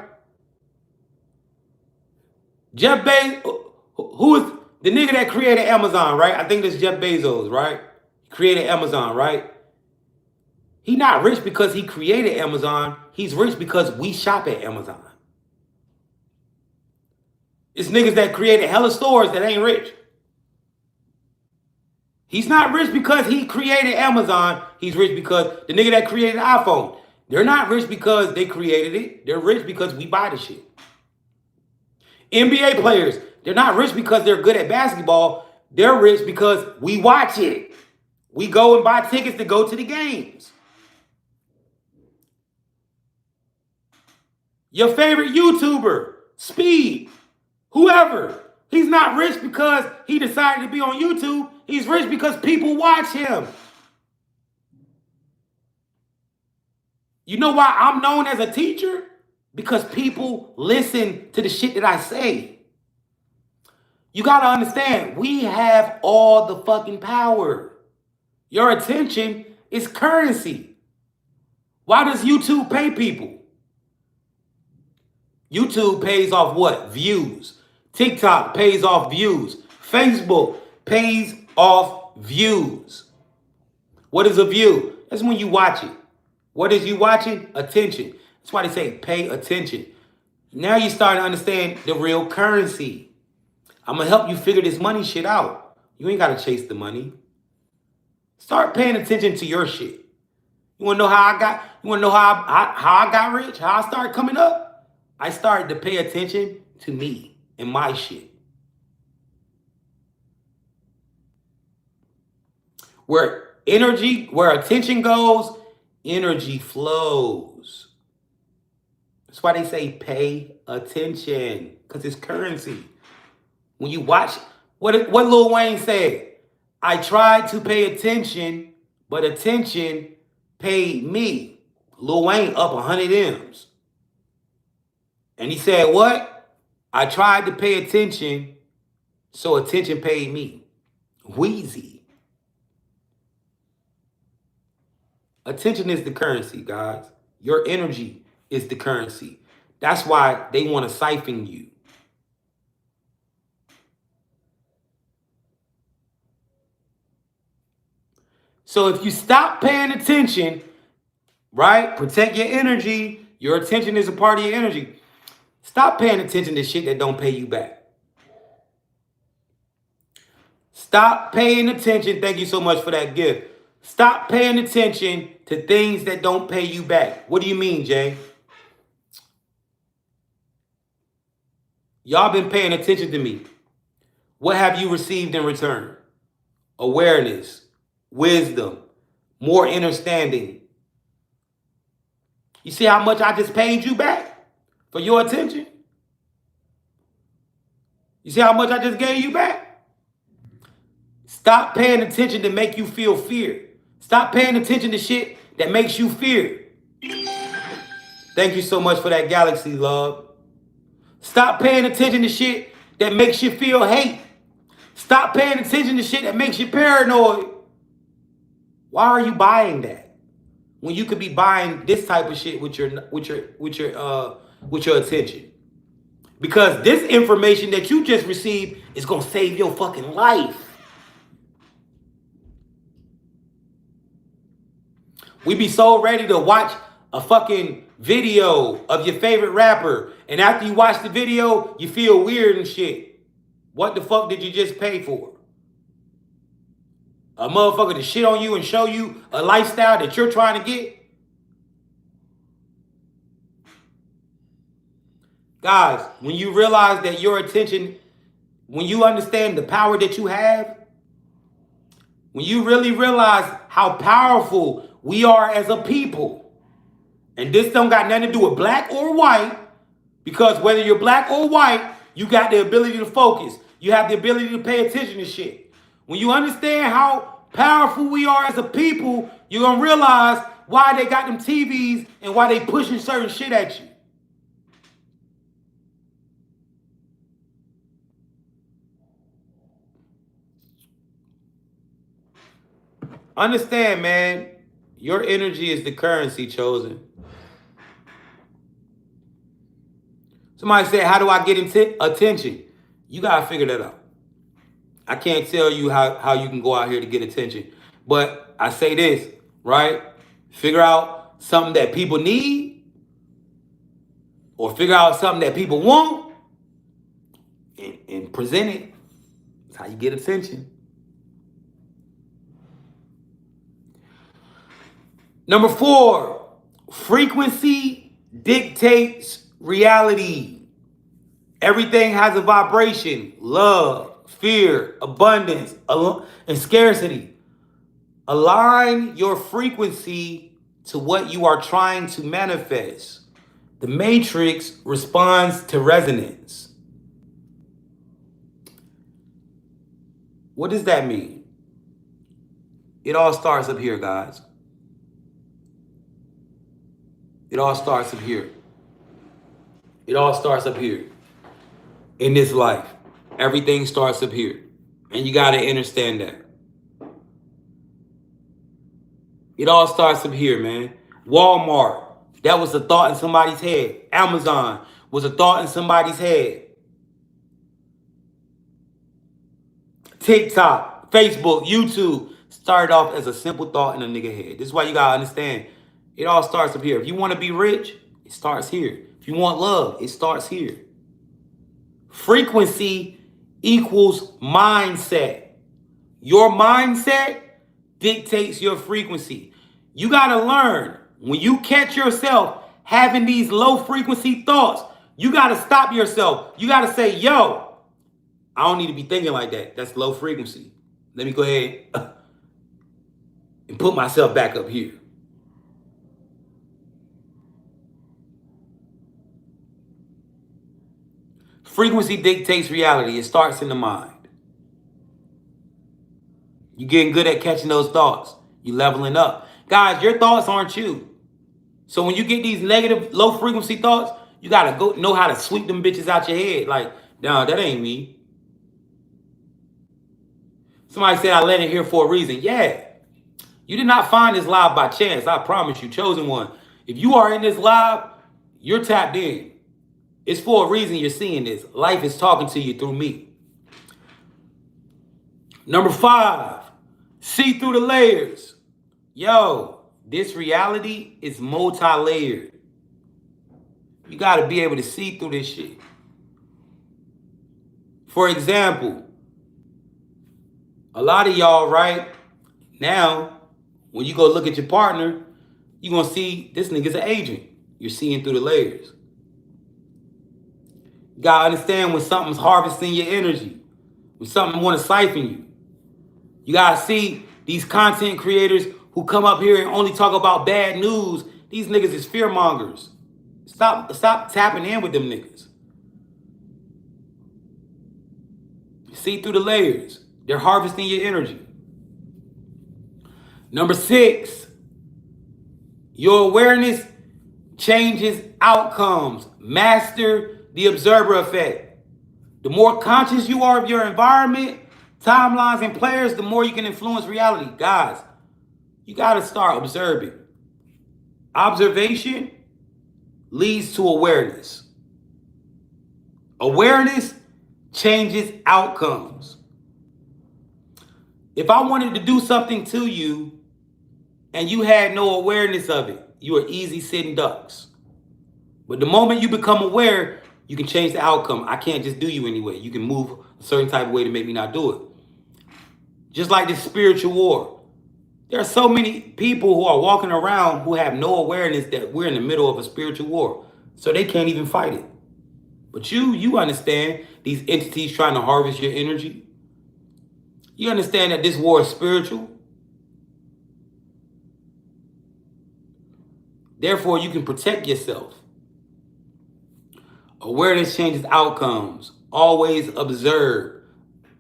Jeff Bezos, who is the nigga that created Amazon, right? I think that's Jeff Bezos, right? He created Amazon, right? He not rich because he created Amazon. He's rich because we shop at Amazon. It's niggas that created hella stores that ain't rich. He's not rich because he created Amazon. He's rich because the nigga that created iPhone. They're not rich because they created it. They're rich because we buy the shit. NBA players, they're not rich because they're good at basketball. They're rich because we watch it. We go and buy tickets to go to the games. Your favorite YouTuber, Speed, whoever, he's not rich because he decided to be on YouTube. He's rich because people watch him. You know why I'm known as a teacher? Because people listen to the shit that I say. You got to understand, we have all the fucking power. Your attention is currency. Why does YouTube pay people? YouTube pays off what? Views. TikTok pays off views. Facebook pays off views. What is a view? That's when you watch it. What is you watching? Attention. That's why they say pay attention. Now you start to understand the real currency. I'm going to help you figure this money shit out. You ain't got to chase the money. Start paying attention to your shit. You want to know how I got, you want to know how I got rich? How I started coming up? I started to pay attention to me and my shit. Where attention goes, energy flows. That's why they say pay attention, because it's currency. When you watch, what Lil Wayne said, I tried to pay attention, but attention paid me. Lil Wayne up 100 M's. And he said, what? I tried to pay attention, so attention paid me. Wheezy. Attention is the currency, guys. Your energy is the currency. That's why they want to siphon you. So if you stop paying attention, right? Protect your energy. Your attention is a part of your energy. Stop paying attention to shit that don't pay you back. Stop paying attention. Thank you so much for that gift. Stop paying attention to things that don't pay you back. What do you mean, Jay? Y'all been paying attention to me. What have you received in return? Awareness, wisdom, more understanding. You see how much I just paid you back for your attention? You see how much I just gave you back? Stop paying attention to make you feel fear. Stop paying attention to shit that makes you fear. Thank you so much for that galaxy, love. Stop paying attention to shit that makes you feel hate. Stop paying attention to shit that makes you paranoid. Why are you buying that when you could be buying this type of shit with your attention? Because this information that you just received is gonna save your fucking life. We be so ready to watch a fucking video of your favorite rapper, and after you watch the video, you feel weird and shit. What the fuck did you just pay for? A motherfucker to shit on you and show you a lifestyle that you're trying to get? Guys, when you realize that your attention, when you understand the power that you have, when you really realize how powerful we are as a people, and this don't got nothing to do with black or white, because whether you're black or white, you got the ability to focus. You have the ability to pay attention to shit. When you understand how powerful we are as a people, you're going to realize why they got them TVs and why they pushing certain shit at you. Understand, man, your energy is the currency, Chosen. Somebody said, how do I get attention? You got to figure that out. I can't tell you how you can go out here to get attention. But I say this, right? Figure out something that people need, or figure out something that people want, and present it. That's how you get attention. Number 4, frequency dictates reality. Everything has a vibration: love, fear, abundance, and scarcity. Align your frequency to what you are trying to manifest. The matrix responds to resonance. What does that mean? It all starts up here, guys. It all starts up here. It all starts up here. In this life, everything starts up here. And you got to understand that. It all starts up here, man. Walmart, that was a thought in somebody's head. Amazon was a thought in somebody's head. TikTok, Facebook, YouTube started off as a simple thought in a nigga head. This is why you got to understand. It all starts up here. If you want to be rich, it starts here. If you want love, it starts here. Frequency equals mindset. Your mindset dictates your frequency. You got to learn, when you catch yourself having these low frequency thoughts, you got to stop yourself. You got to say, yo, I don't need to be thinking like that. That's low frequency. Let me go ahead and put myself back up here. Frequency dictates reality. It starts in the mind. You getting good at catching those thoughts. You leveling up. Guys, your thoughts aren't you. So when you get these negative, low frequency thoughts, you gotta go know how to sweep them bitches out your head. Like, no, that ain't me. Somebody said I led it here for a reason. Yeah. You did not find this live by chance. I promise you, chosen one. If you are in this live, you're tapped in. It's for a reason you're seeing this. Life is talking to you through me. Number 5, see through the layers. Yo, this reality is multi-layered. You got to be able to see through this shit. For example, a lot of y'all right now, when you go look at your partner, you're going to see this nigga's an agent. You're seeing through the layers. You got to understand when something's harvesting your energy, when something want to siphon you. You got to see these content creators who come up here and only talk about bad news. These niggas is fear mongers. Stop tapping in with them niggas. See through the layers. They're harvesting your energy. Number 6, your awareness changes outcomes. Master the observer effect. The more conscious you are of your environment, timelines, and players, the more you can influence reality. Guys, you got to start observing. Observation leads to awareness. Awareness changes outcomes. If I wanted to do something to you and you had no awareness of it, you are easy sitting ducks. But the moment you become aware, you can change the outcome. I can't just do you anyway. You can move a certain type of way to make me not do it. Just like this spiritual war. There are so many people who are walking around who have no awareness that we're in the middle of a spiritual war. So they can't even fight it. But you understand these entities trying to harvest your energy. You understand that this war is spiritual. Therefore, you can protect yourself. Awareness changes outcomes. Always observe.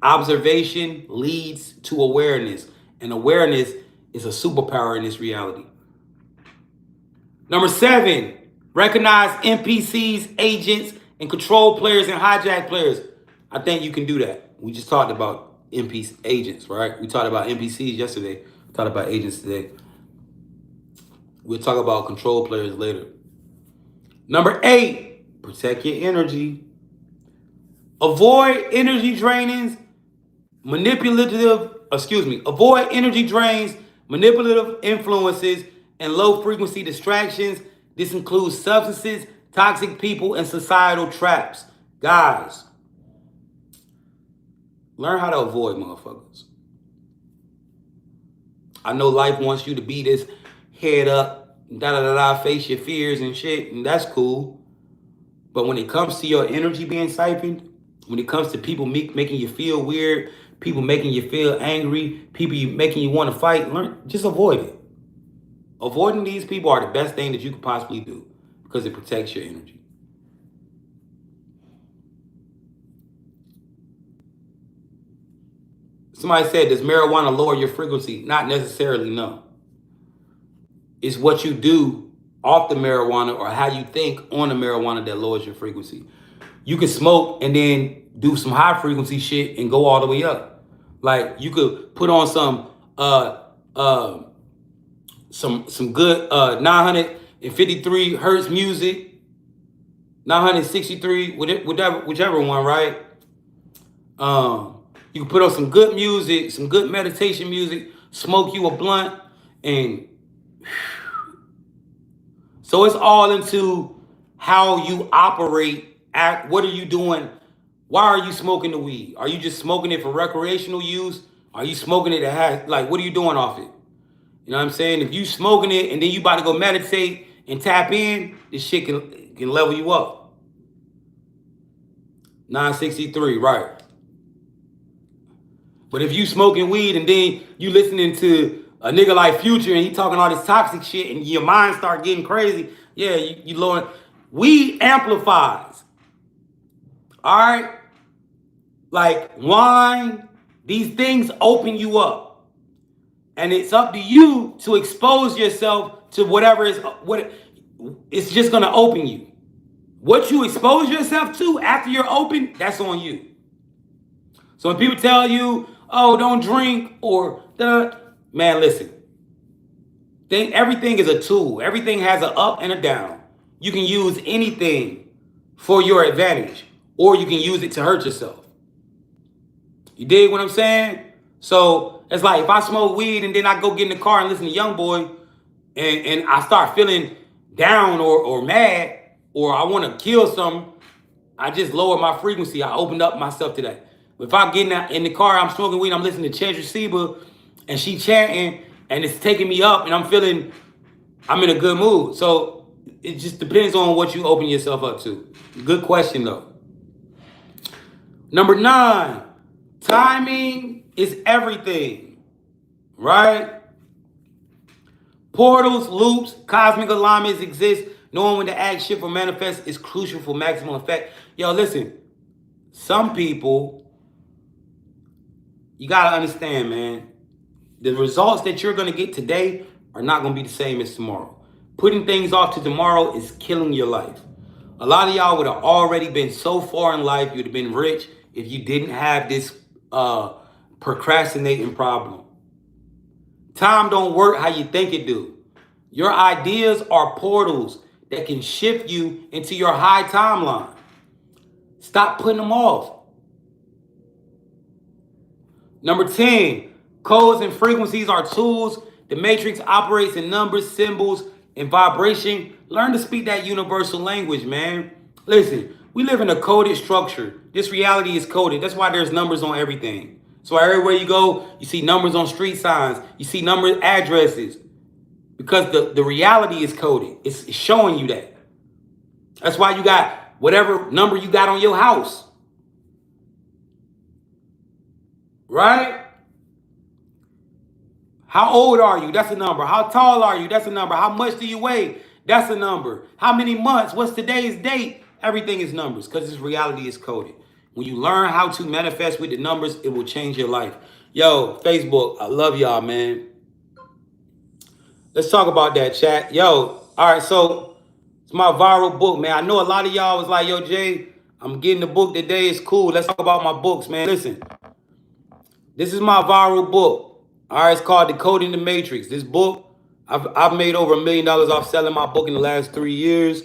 Observation leads to awareness. And awareness is a superpower in this reality. Number 7, recognize NPCs, agents, and control players and hijack players. I think you can do that. We just talked about NPC agents, right? We talked about NPCs yesterday. We talked about agents today. We'll talk about control players later. Number 8, protect your energy. Avoid energy drainings, avoid energy drains, manipulative influences, and low frequency distractions. This includes substances, toxic people, and societal traps. Guys, learn how to avoid motherfuckers. I know life wants you to be this head up, face your fears and shit, and that's cool. But when it comes to your energy being siphoned, when it comes to people making you feel weird, people making you feel angry, people making you want to fight, just avoid it. Avoiding these people are the best thing that you could possibly do because it protects your energy. Somebody said, does marijuana lower your frequency? Not necessarily, no. It's what you do off the marijuana or how you think on the marijuana that lowers your frequency. You can smoke and then do some high frequency shit and go all the way up. Like you could put on some good 953 hertz music, 963, whichever one, right? You can put on some good music, some good meditation music, smoke you a blunt, and so it's all into how you operate. What are you doing? Why are you smoking the weed? Are you just smoking it for recreational use? Are you smoking it what are you doing off it? You know what I'm saying? If you smoking it and then you about to go meditate and tap in, this shit can level you up. 963, right. But if you smoking weed and then you listening to a nigga like Future and he talking all this toxic shit and your mind start getting crazy, yeah, you lowering. Weed amplifies. All right? Like wine, these things open you up. And it's up to you to expose yourself to whatever is what it's just gonna open you. What you expose yourself to after you're open, that's on you. So when people tell you, oh, don't drink or man, listen. Everything is a tool. Everything has an up and a down. You can use anything for your advantage, or you can use it to hurt yourself. You dig what I'm saying? So it's like if I smoke weed and then I go get in the car and listen to Young Boy, and I start feeling down or mad, or I want to kill something, I just lower my frequency. I opened up myself to that. If I get in the car, I'm smoking weed, I'm listening to Chandra Seba, and she chanting, and it's taking me up, and I'm in a good mood. So it just depends on what you open yourself up to. Good question though. Number 9, timing is everything, right? Portals, loops, cosmic alignments exist. Knowing when to act, shift, or manifest is crucial for maximum effect. Yo, listen, some people, you gotta understand, man, the results that you're gonna get today are not gonna be the same as tomorrow. Putting things off to tomorrow is killing your life. A lot of y'all would have already been so far in life, you'd have been rich if you didn't have this procrastinating problem. Time don't work how you think it do. Your ideas are portals that can shift you into your high timeline. Stop putting them off. Number 10, codes and frequencies are tools. The matrix operates in numbers, symbols, and vibration. Learn to speak that universal language, man. Listen, we live in a coded structure. This reality is coded. That's why there's numbers on everything. So everywhere you go, you see numbers on street signs. You see numbers, addresses. Because the reality is coded. It's showing you that. That's why you got whatever number you got on your house. Right? How old are you? That's a number. How tall are you? That's a number. How much do you weigh? That's a number. How many months? What's today's date? Everything is numbers because this reality is coded. When you learn how to manifest with the numbers, it will change your life. Yo, Facebook, I love y'all, man. Let's talk about that, chat. Yo, all right, so it's my viral book, man. I know a lot of y'all was like, yo, Jay, I'm getting the book today. It's cool. Let's talk about my books, man. Listen, this is my viral book. All right, it's called Decoding the Matrix. This book, I've made over $1 million off selling my book in the last 3 years.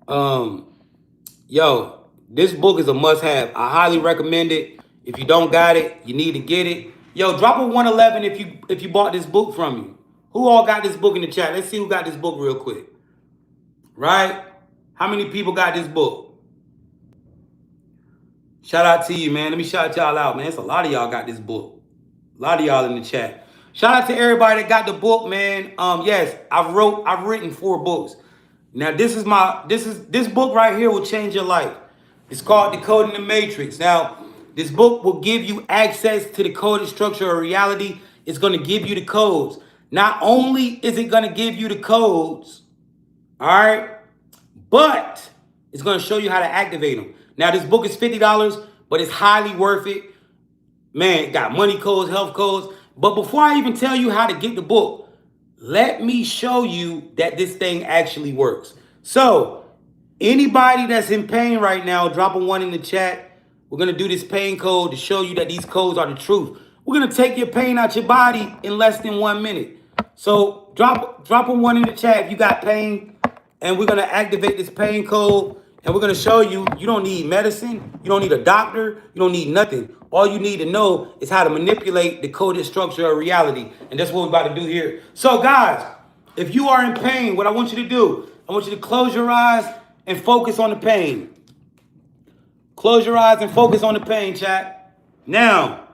Yo, this book is a must-have. I highly recommend it. If you don't got it, you need to get it. Yo, drop a 111 if you bought this book from me. Who all got this book in the chat? Let's see who got this book real quick. Right? How many people got this book? Shout out to you, man. Let me shout y'all out, man. It's a lot of y'all got this book. A lot of y'all in the chat. Shout out to everybody that got the book, man. Yes, I've written 4 books. Now this book right here will change your life. It's called Decoding the Matrix. Now, this book will give you access to the coded structure of reality. It's going to give you the codes. Not only is it going to give you the codes, all right, but it's going to show you how to activate them. Now, this book is $50, but it's highly worth it. Man, it got money codes, health codes. But before I even tell you how to get the book, let me show you that this thing actually works. So, anybody that's in pain right now, drop a 1 in the chat. We're going to do this pain code to show you that these codes are the truth. We're going to take your pain out your body in less than 1 minute. So drop a 1 in the chat if you got pain, and we're going to activate this pain code, and we're going to show you don't need medicine, you don't need a doctor, you don't need nothing. All you need to know is how to manipulate the coded structure of reality, and that's what we're about to do here. So guys, if you are in pain, what I want you to do, I want you to close your eyes and focus on the pain. Close your eyes and focus on the pain, chat. Now,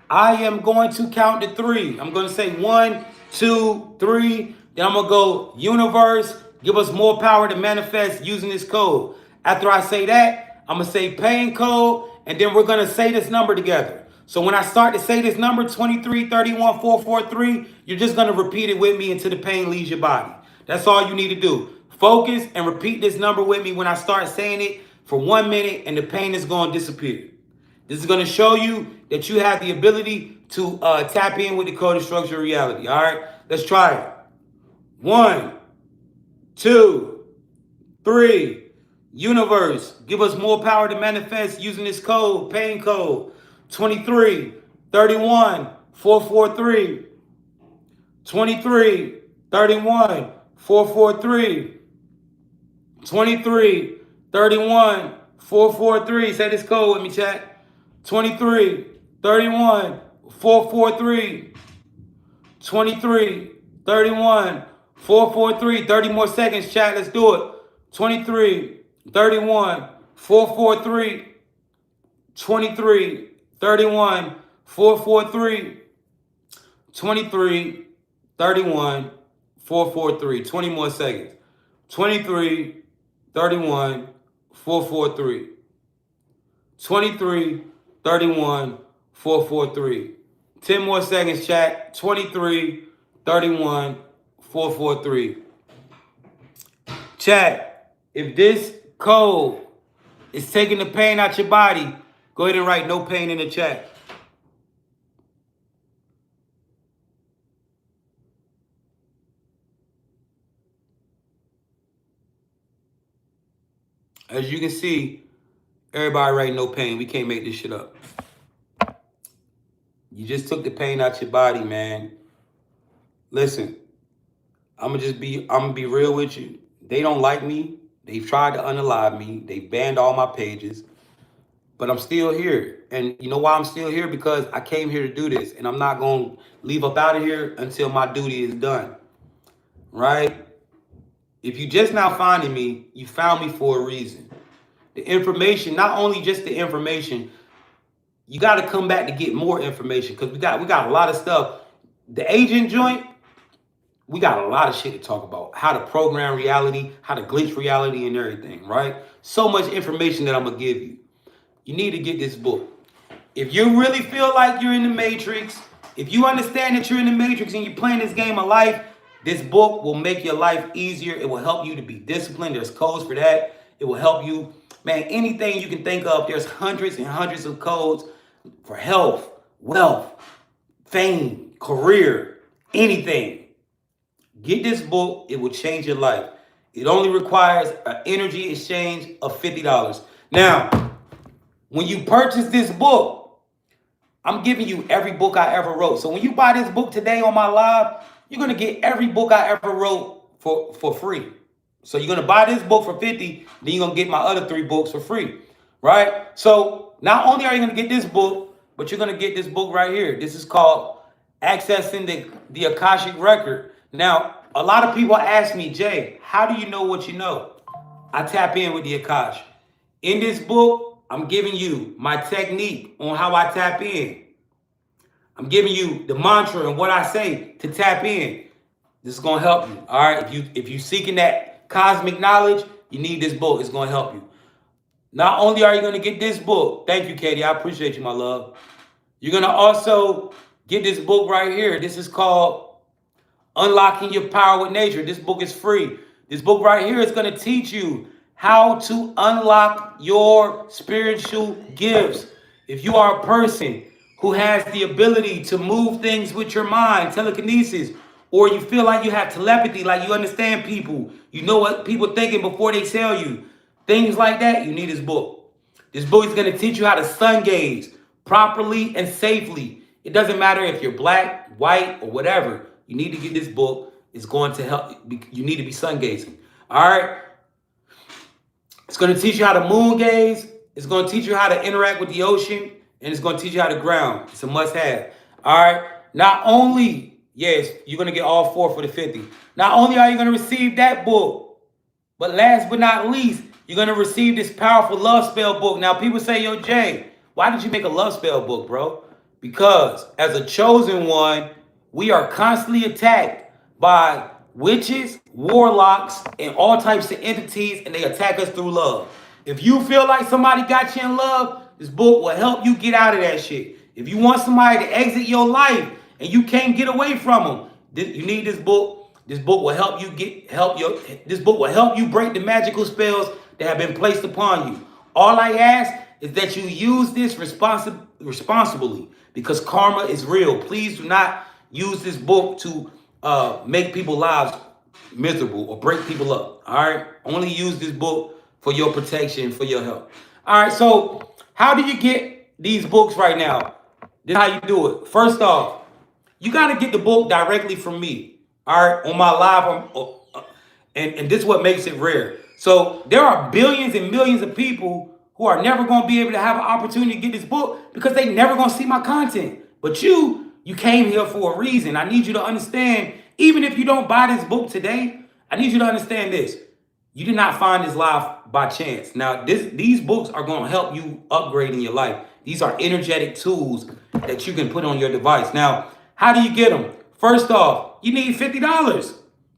I am going to count to 3. I'm going to say 1, 2, 3. Then I'm going to go, universe, give us more power to manifest using this code. After I say that, I'm going to say pain code, and then we're going to say this number together. So when I start to say this number, 23, 31, 443, you're just going to repeat it with me until the pain leaves your body. That's all you need to do. Focus and repeat this number with me when I start saying it for 1 minute and the pain is going to disappear. This is going to show you that you have the ability to tap in with the coded structure of reality. All right, let's try it. 1, 2, 3. Universe, give us more power to manifest using this code, pain code. 23, 31, 443. 23, 31, 443. 23, 31, 443. Say this code with me, chat. 23, 31, 443. 23, 31, 443. 30 more seconds, chat. Let's do it. 23, 31, 443. 23, 31, 443. 23, 31, 443. 20 more seconds. 23, 31, 443. 23, 31, 443. 10 more seconds, chat. 23, 31, 443. Chat, if this code is taking the pain out your body, go ahead and write no pain in the chat. As you can see, everybody writing no pain. We can't make this shit up. You just took the pain out your body, man. Listen, I'm gonna be real with you. They don't like me. They've tried to unalive me. They've banned all my pages. But I'm still here. And you know why I'm still here? Because I came here to do this. And I'm not gonna leave up out of here until my duty is done. Right? If you just now finding me, you found me for a reason. The information, not only just the information, you got to come back to get more information because we got a lot of stuff. The agent joint, we got a lot of shit to talk about. How to program reality, how to glitch reality and everything, right? So much information that I'm going to give you. You need to get this book. If you really feel like you're in the Matrix, if you understand that you're in the Matrix and you're playing this game of life, this book will make your life easier. It will help you to be disciplined. There's codes for that. It will help you. Man, anything you can think of, there's hundreds and hundreds of codes for health, wealth, fame, career, anything. Get this book. It will change your life. It only requires an energy exchange of $50. Now, when you purchase this book, I'm giving you every book I ever wrote. So when you buy this book today on my live, you're going to get every book I ever wrote for free. So you're going to buy this book for $50, then you're going to get my other 3 books for free, right? So not only are you going to get this book, but you're going to get this book right here. This is called Accessing the Akashic Record. Now, a lot of people ask me, Jay, how do you know what you know? I tap in with the Akash. In this book, I'm giving you my technique on how I tap in. I'm giving you the mantra and what I say to tap in. This is going to help you, all right? If you're seeking that cosmic knowledge, you need this book. It's going to help you. Not only are you going to get this book, thank you, Katie. I appreciate you, my love. You're going to also get this book right here. This is called Unlocking Your Power with Nature. This book is free. This book right here is going to teach you how to unlock your spiritual gifts. If you are a person who has the ability to move things with your mind, telekinesis, or you feel like you have telepathy, like you understand people, you know what people thinking before they tell you, things like that, you need this book. This book is going to teach you how to sun gaze properly and safely. It doesn't matter if you're black, white, or whatever. You need to get this book. It's going to help. You need to be sun gazing. All right. It's going to teach you how to moon gaze. It's going to teach you how to interact with the ocean. And it's going to teach you how to ground. It's a must have. All right. Not only, yes, you're going to get all 4 for the 50. Not only are you going to receive that book, but last but not least, you're going to receive this powerful love spell book. Now, people say, yo, Jay, why did you make a love spell book, bro? Because as a chosen one, we are constantly attacked by witches, warlocks, and all types of entities, and they attack us through love. If you feel like somebody got you in love, this book will help you get out of that shit. If you want somebody to exit your life and you can't get away from them, you need this book. This book will help you this book will help you break the magical spells that have been placed upon you. All I ask is that you use this responsibly because karma is real. Please do not use this book to make people's lives miserable or break people up. All right. Only use this book for your protection, for your help. All right. So, how do you get these books right now? This is how you do it. First off, you got to get the book directly from me. All right. On my live, and this is what makes it rare. So, there are billions and millions of people who are never going to be able to have an opportunity to get this book because they never going to see my content. But you came here for a reason. I need you to understand, even if you don't buy this book today, I need you to understand this. You did not find this live by chance. Now, these books are going to help you upgrade in your life. These are energetic tools that you can put on your device. Now, how do you get them? First off, you need $50.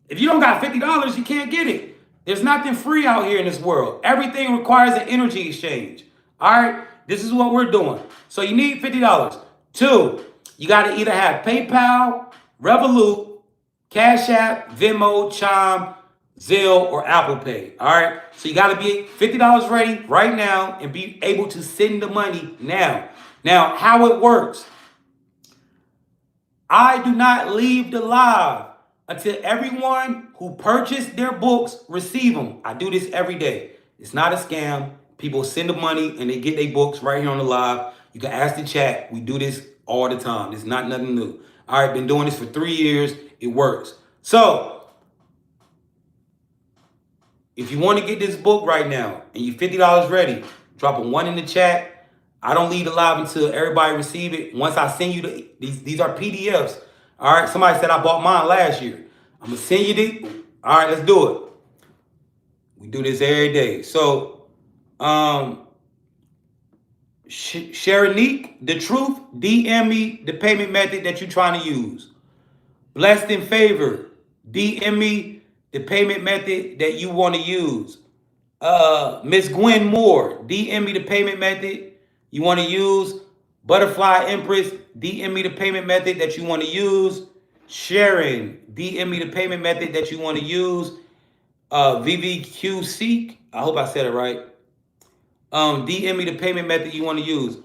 If you don't got $50, you can't get it. There's nothing free out here in this world. Everything requires an energy exchange. All right? This is what we're doing. So you need $50. Two, you got to either have PayPal, Revolut, Cash App, Venmo, Chime, Zelle, or Apple Pay. All right? So you got to be $50 ready right now and be able to send the money now. Now, how it works. I do not leave the live until everyone who purchased their books receive them. I do this every day. It's not a scam. People send the money and they get their books right here on the live. You can ask the chat. We do this all the time. It's not nothing new. All right, been doing this for 3 years. It works. So, if you want to get this book right now and you're $50 ready, drop a 1 in the chat. I don't leave the live until everybody receive it. Once I send you these are PDFs. All right, somebody said I bought mine last year. I'm gonna send you the. All right, let's do it. We do this every day. So, Sharanique, the truth, DM me the payment method that you're trying to use. Blessed in favor, DM me the payment method that you want to use. Miss Gwen Moore, DM me the payment method you want to use. Butterfly Empress, DM me the payment method that you want to use. Sharon, DM me the payment method that you want to use. VVQ Seek, I hope I said it right. DM me the payment method you want to use.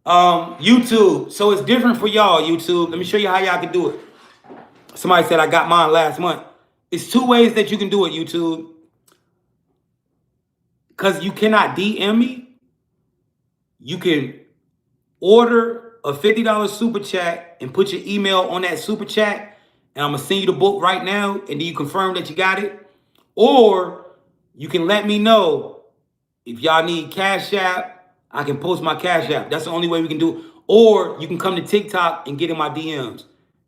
YouTube, so it's different for y'all, YouTube. Let me show you how y'all can do it. Somebody said I got mine last month. It's 2 ways that you can do it, YouTube. Because you cannot DM me. You can order a $50 super chat and put your email on that super chat. And I'm going to send you the book right now. And then you confirm that you got it. Or you can let me know if y'all need Cash App. I can post my Cash App. That's the only way we can do it. Or you can come to TikTok and get in my DMs.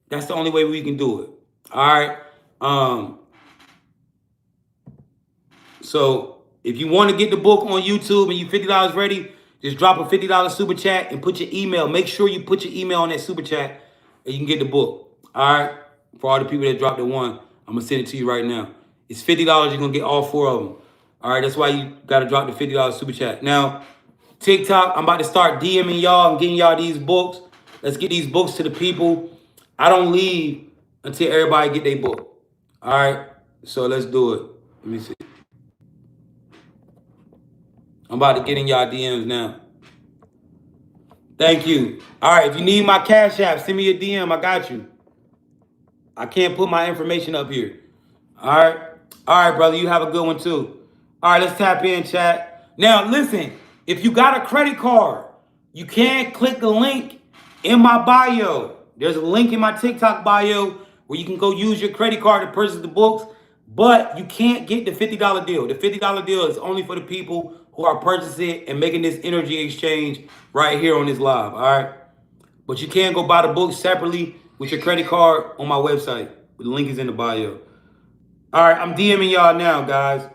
That's the only way we can do it. All right. So if you want to get the book on YouTube and you $50 ready, just drop a $50 super chat and put your email. Make sure you put your email on that super chat and you can get the book. All right. For all the people that dropped the 1, I'm going to send it to you right now. It's $50. You're going to get all 4 of them. All right. That's why you got to drop the $50 super chat. Now, TikTok, I'm about to start DMing y'all and getting y'all these books. Let's get these books to the people. I don't leave until everybody get their book. All right. So let's do it. Let me see. I'm about to get in y'all DMs now. Thank you. All right. If you need my Cash App, send me a DM. I got you. I can't put my information up here. All right. All right, brother. You have a good one too. All right. Let's tap in, chat. Now, listen. If you got a credit card, you can click the link in my bio. There's a link in my TikTok bio where you can go use your credit card to purchase the books, but you can't get the $50 deal. The $50 deal is only for the people who are purchasing and making this energy exchange right here on this live, all right? But you can go buy the books separately with your credit card on my website. The link is in the bio. All right, I'm DMing y'all now, guys.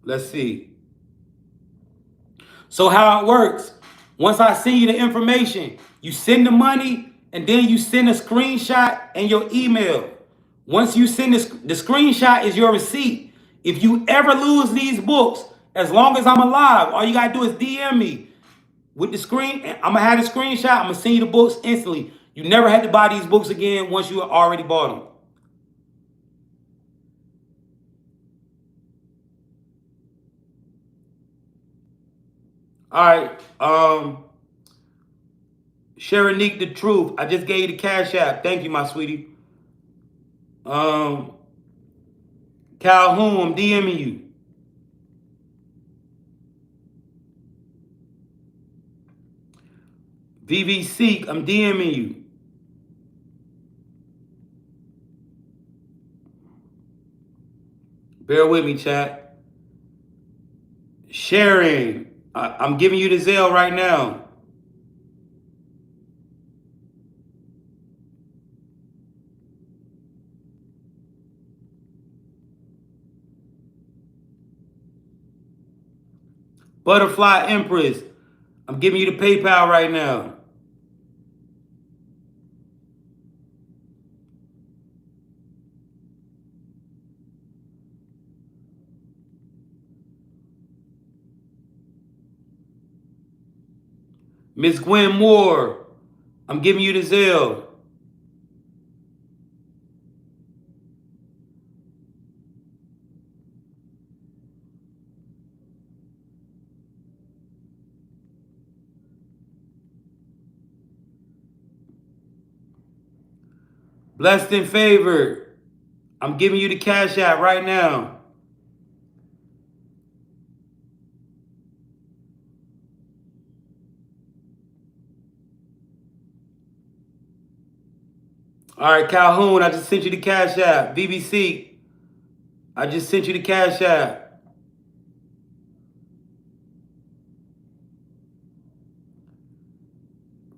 Let's see. So how it works, once I send you the information, you send the money and then you send a screenshot and your email. Once you send the screenshot is your receipt. If you ever lose these books, as long as I'm alive, all you got to do is DM me with the screen. I'm going to have the screenshot. I'm going to send you the books instantly. You never had to buy these books again once you already bought them. All right. Sharonique the Truth. I just gave you the Cash App. Thank you, my sweetie. Um, Calhoun, I'm DMing you. VV Seek, I'm DMing you. Bear with me, chat. Sharing, I'm giving you the Zelle right now. Butterfly Empress, I'm giving you the PayPal right now. Miss Gwen Moore, I'm giving you the Zelle. Blessed and favored, I'm giving you the Cash App right now. All right, Calhoun, I just sent you the Cash App. BBC, I just sent you the Cash App.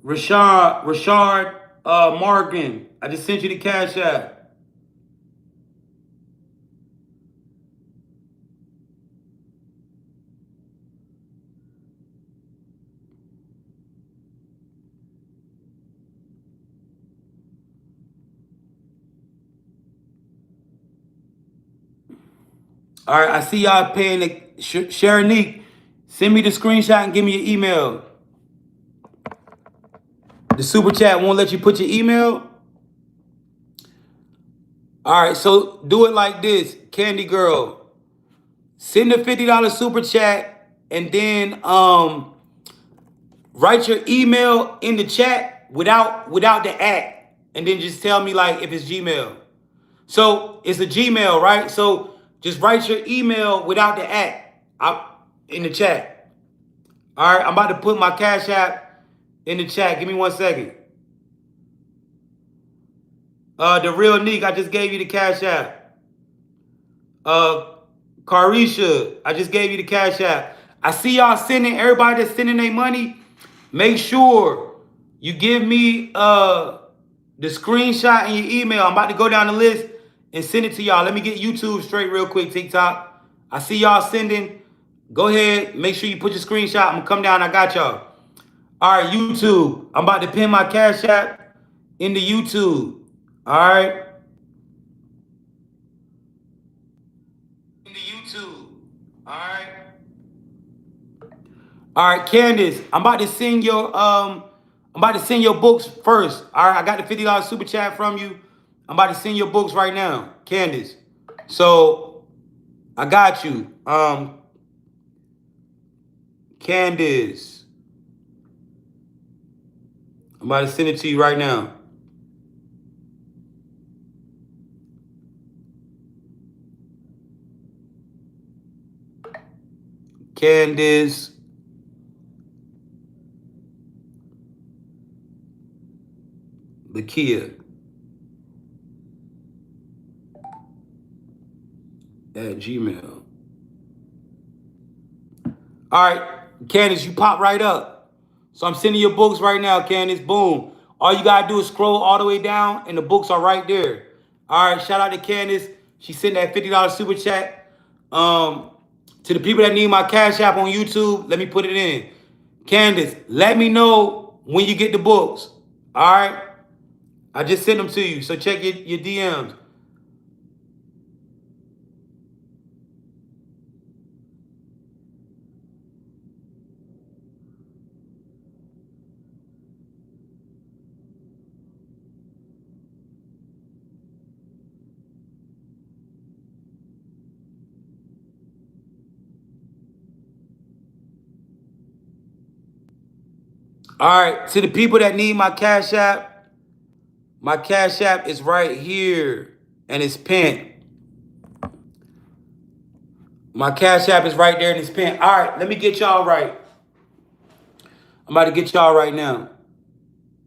Rashard Morgan, I just sent you the Cash App. All right, I see y'all paying the Sharonique. Send me the screenshot and give me your email. The super chat won't let you put your email. All right, so do it like this, Candy Girl. Send the $50 super chat and then write your email in the chat without the at, and then just tell me like if it's Gmail. So it's a Gmail, right? So just write your email without the at in the chat. All right, I'm about to put my Cash App in the chat. Give me 1 second. The real Neek, I just gave you the Cash App. Carisha, I just gave you the Cash App. I see y'all sending, everybody that's sending their money, make sure you give me the screenshot in your email. I'm about to go down the list and send it to y'all. Let me get YouTube straight real quick, TikTok. I see y'all sending. Go ahead, make sure you put your screenshot. I'm gonna come down, I got y'all. All right, YouTube. I'm about to pin my Cash App into YouTube. All right. Into YouTube. All right. All right, Candace. I'm about to send your books first. All right, I got the $50 super chat from you. I'm about to send your books right now, Candace. So I got you. Candace. I'm about to send it to you right now. Candace. Lakia at Gmail. All right, Candace, you pop right up. So I'm sending your books right now, Candace. Boom. All you gotta do is scroll all the way down, and the books are right there. All right, shout out to Candace. She sent that $50 super chat. To the people that need my Cash App on YouTube, let me put it in. Candace, let me know when you get the books. All right, I just sent them to you, so check your DMs. All right, to the people that need my Cash App is right here and it's pinned. My Cash App is right there and it's pinned. All right, let me get y'all right. I'm about to get y'all right now.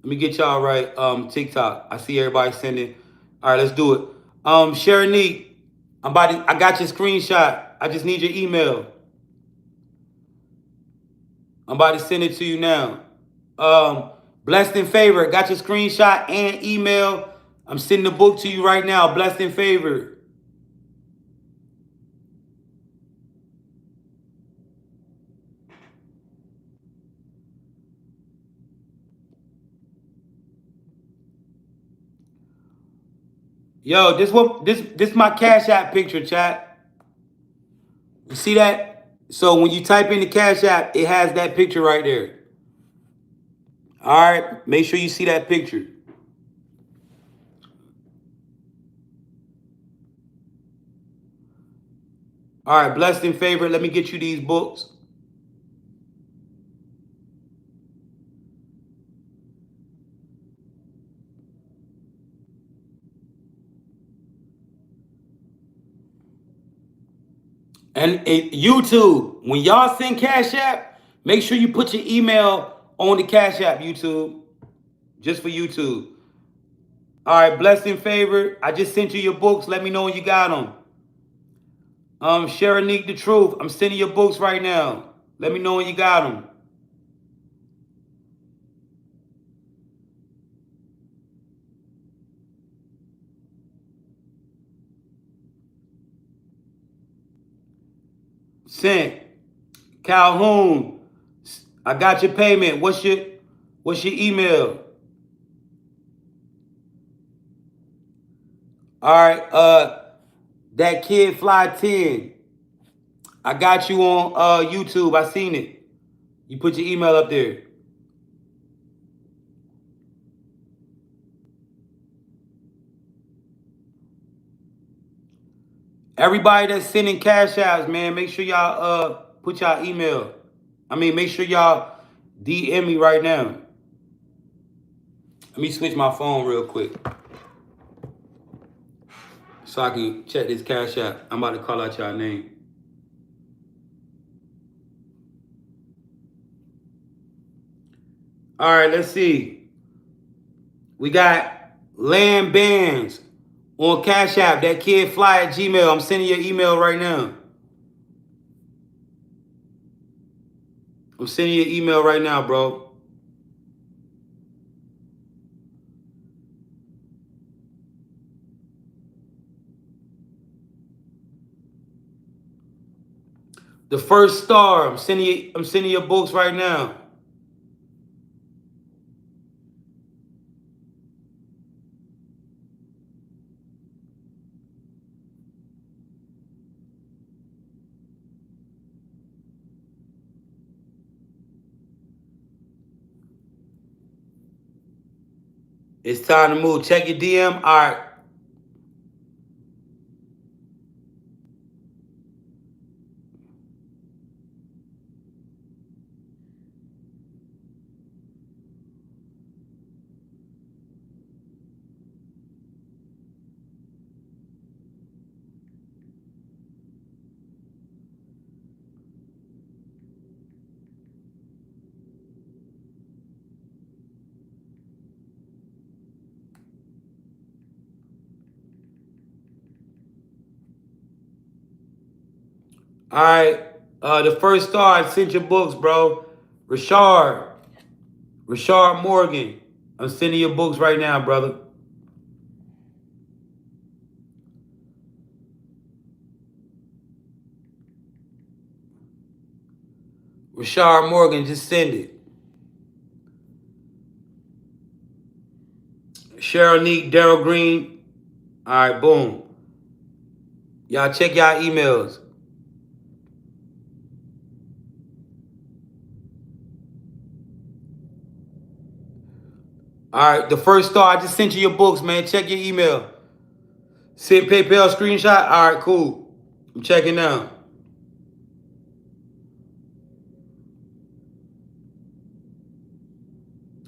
Let me get y'all right. TikTok. I see everybody sending. All right, let's do it. Sharonique, I got your screenshot. I just need your email. I'm about to send it to you now. Blessed in favor. Got your screenshot and email. I'm sending the book to you right now. Blessed in favor. Yo, this my Cash App picture, chat. You see that? So when you type in the Cash App, it has that picture right there. All right, make sure you see that picture. All right, blessed in favor. Let me get you these books. And YouTube, when y'all send Cash App, make sure you put your email on the Cash App, YouTube. Just for YouTube. All right, blessed in favor. I just sent you your books. Let me know when you got them. Sharonique the Truth. I'm sending your books right now. Let me know when you got them. Sent. Calhoun. I got your payment. What's your email? All right, that kid fly 10. I got you on YouTube. I seen it. You put your email up there. Everybody that's sending cash outs, man, make sure y'all put y'all email. Make sure y'all DM me right now. Let me switch my phone real quick so I can check this cash out. I'm about to call out y'all name. All right, let's see. We got Land Bands on Cash App. That kid fly at Gmail. I'm sending your email right now. I'm sending your email right now, bro. The First Star. I'm sending your books right now. It's time to move. Check your DM. All right. All right. The First Star. I sent your books, bro. Rashard Morgan. I'm sending your books right now, brother. Rashard Morgan, just send it. Cheryl Neek, Daryl Green. All right, boom. Y'all check y'all emails. All right, the First Star. I just sent you your books, man. Check your email. Send PayPal screenshot. All right, cool. I'm checking now.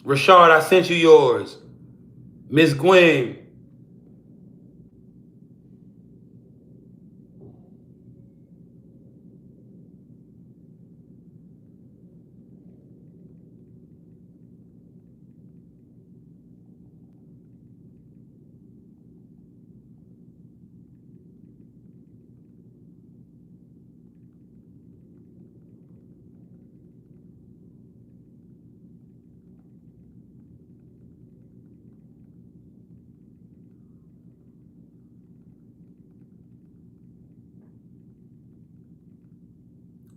Rashard, I sent you yours. Miss Gwen.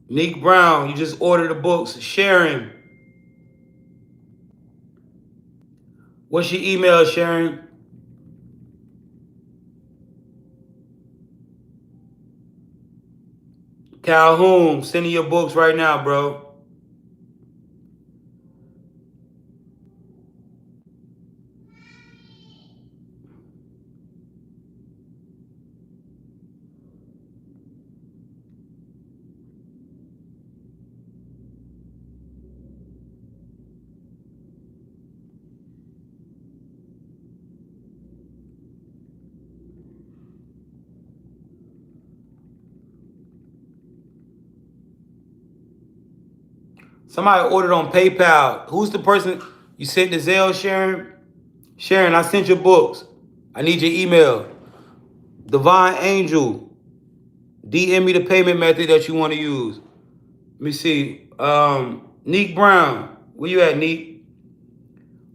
Neek Brown, you just ordered the books. Sharon, what's your email, Sharon? Calhoun, sending your books right now, bro. Somebody ordered on PayPal. Who's the person you sent the Zelle, Sharon? Sharon, I sent your books. I need your email. Divine Angel, DM me the payment method that you want to use. Let me see. Neek Brown. Where you at, Neek?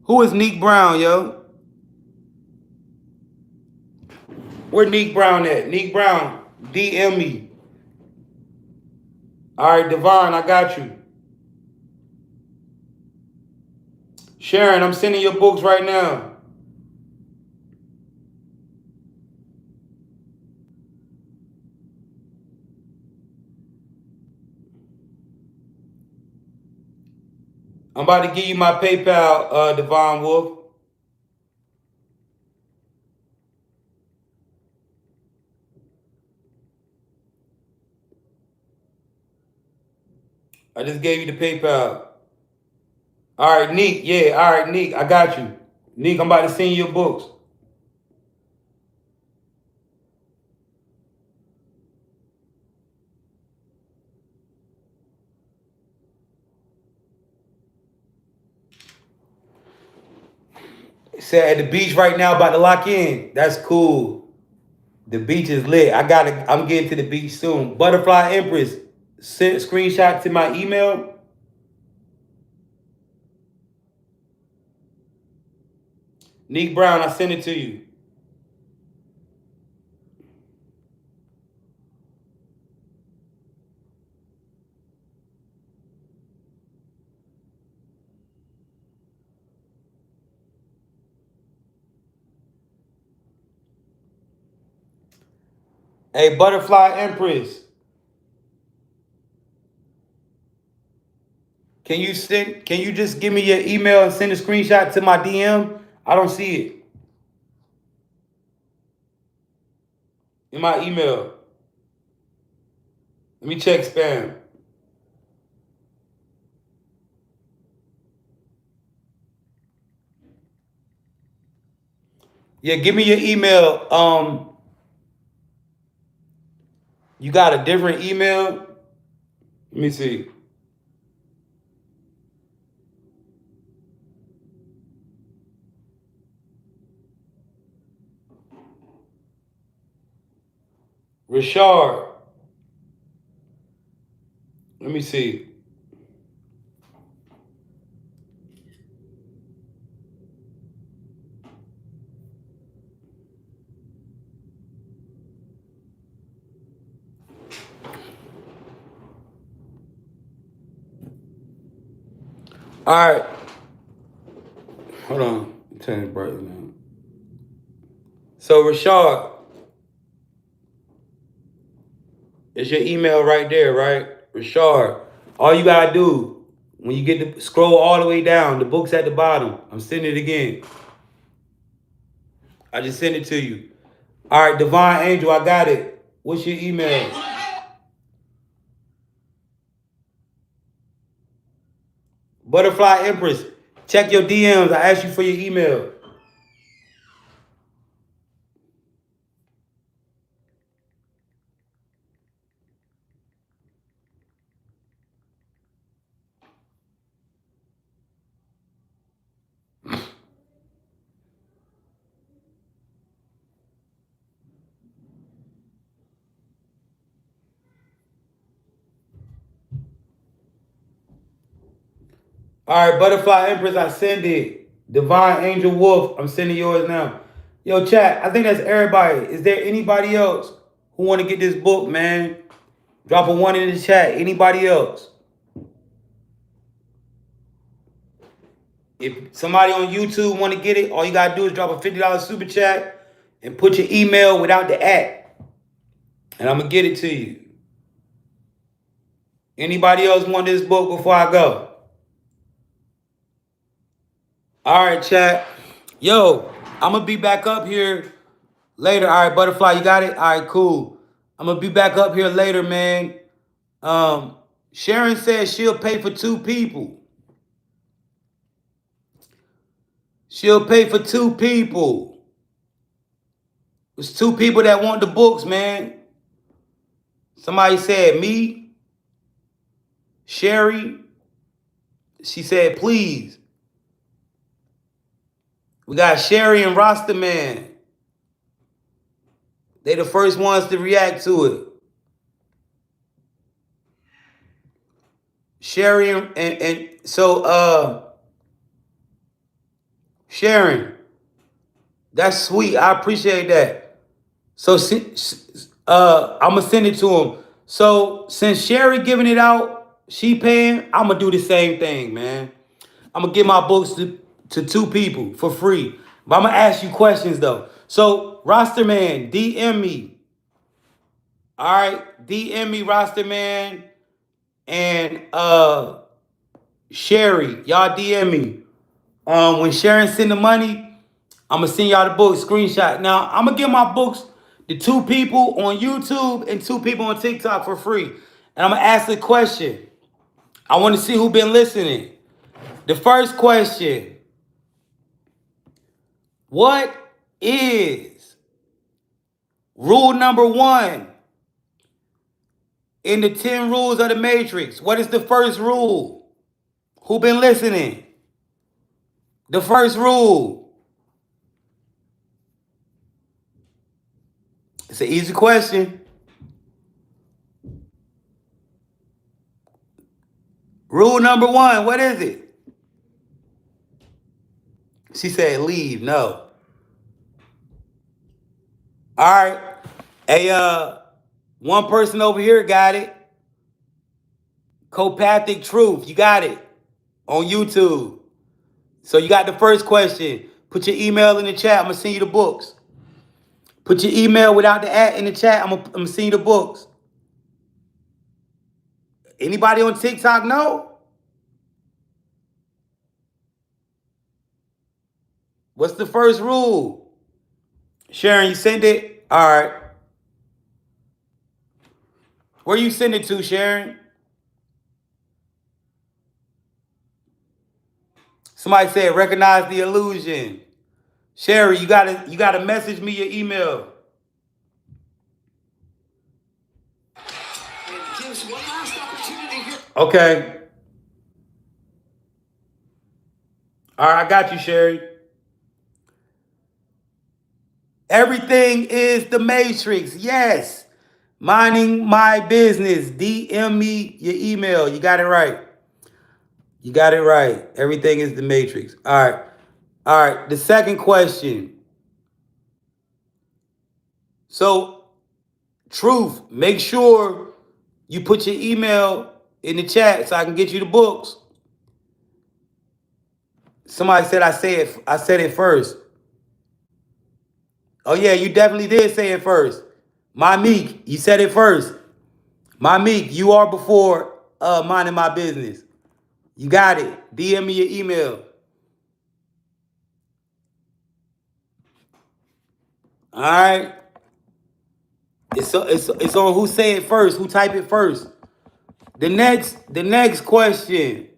Who is Neek Brown, yo? Where Neek Brown at? Neek Brown, DM me. All right, Divine, I got you. Sharon, I'm sending your books right now. I'm about to give you my PayPal, Divine Wolf. I just gave you the PayPal. All right, Neek. Yeah, all right, Neek. I got you. Neek, I'm about to send you your books. It said at the beach right now, about to lock in. That's cool. The beach is lit. I'm getting to the beach soon. Butterfly Empress. Send screenshot to my email. Neek Brown, I sent it to you. Hey, Butterfly Empress. Can you just give me your email and send a screenshot to my DM? I don't see it in my email. Let me check spam. Yeah, give me your email. You got a different email? Let me see. Rashard. Let me see. All right. Hold on. Turn it bright now. So Rashard, it's your email right there, right? Rashard. All you gotta do when you get to scroll all the way down, the book's at the bottom. I'm sending it again. I just sent it to you. All right, Divine Angel, I got it. What's your email? Butterfly Empress. Check your DMs. I asked you for your email. All right, Butterfly Empress, I send it. Divine Angel Wolf, I'm sending yours now. Yo, chat, I think that's everybody. Is there anybody else who want to get this book, man? Drop a one in the chat. Anybody else? If somebody on YouTube want to get it, all you got to do is drop a $50 super chat and put your email without the at. And I'm going to get it to you. Anybody else want this book before I go? All right, chat. Yo, I'm going to be back up here later. All right, Butterfly, you got it? All right, cool. I'm going to be back up here later, man. Sharon says she'll pay for 2 people. She'll pay for 2 people. There's 2 people that want the books, man. Somebody said me, Sherry. She said, please. We got Sherry and Rasta Man. They the first ones to react to it. Sherry and so Sharon, that's sweet. I appreciate that. So I'm gonna send it to him. So since Sherry giving it out, she paying, I'm gonna do the same thing, man. I'm gonna give my books to 2 people for free. But I'm gonna ask you questions though. So Roster Man, DM me. All right, DM me, Roster Man, and Sherry, y'all DM me. When Sharon send the money, I'm gonna send y'all the book screenshot. Now I'm gonna give my books to 2 people on YouTube and 2 people on TikTok for free. And I'm gonna ask a question. I want to see who been listening. The first question: what is rule number 1 in the 10 rules of the Matrix? What is the first rule? Who been listening? The first rule. It's an easy question. Rule number 1, what is it? She said leave. No. All right. Hey, one person over here got it. Copathic Truth. You got it on YouTube. So you got the first question. Put your email in the chat. I'm going to send you the books. Put your email without the at in the chat. I'm going to send you the books. Anybody on TikTok know? What's the first rule? Sharon, you send it? All right. Where you send it to, Sharon? Somebody said recognize the illusion. Sherry, you gotta message me your email. Okay. All right, I got you, Sherry. Everything is the Matrix. Yes. Minding my business. DM me your email. You got it right. You got it right. Everything is the Matrix. All right. All right. The second question. So, Truth, make sure you put your email in the chat so I can get you the books. Somebody said I said it first. Oh yeah, you definitely did say it first. My Meek, you said it first. My Meek, you are before minding my business. You got it. DM me your email. All right. It's on who say it first, who type it first. The next question.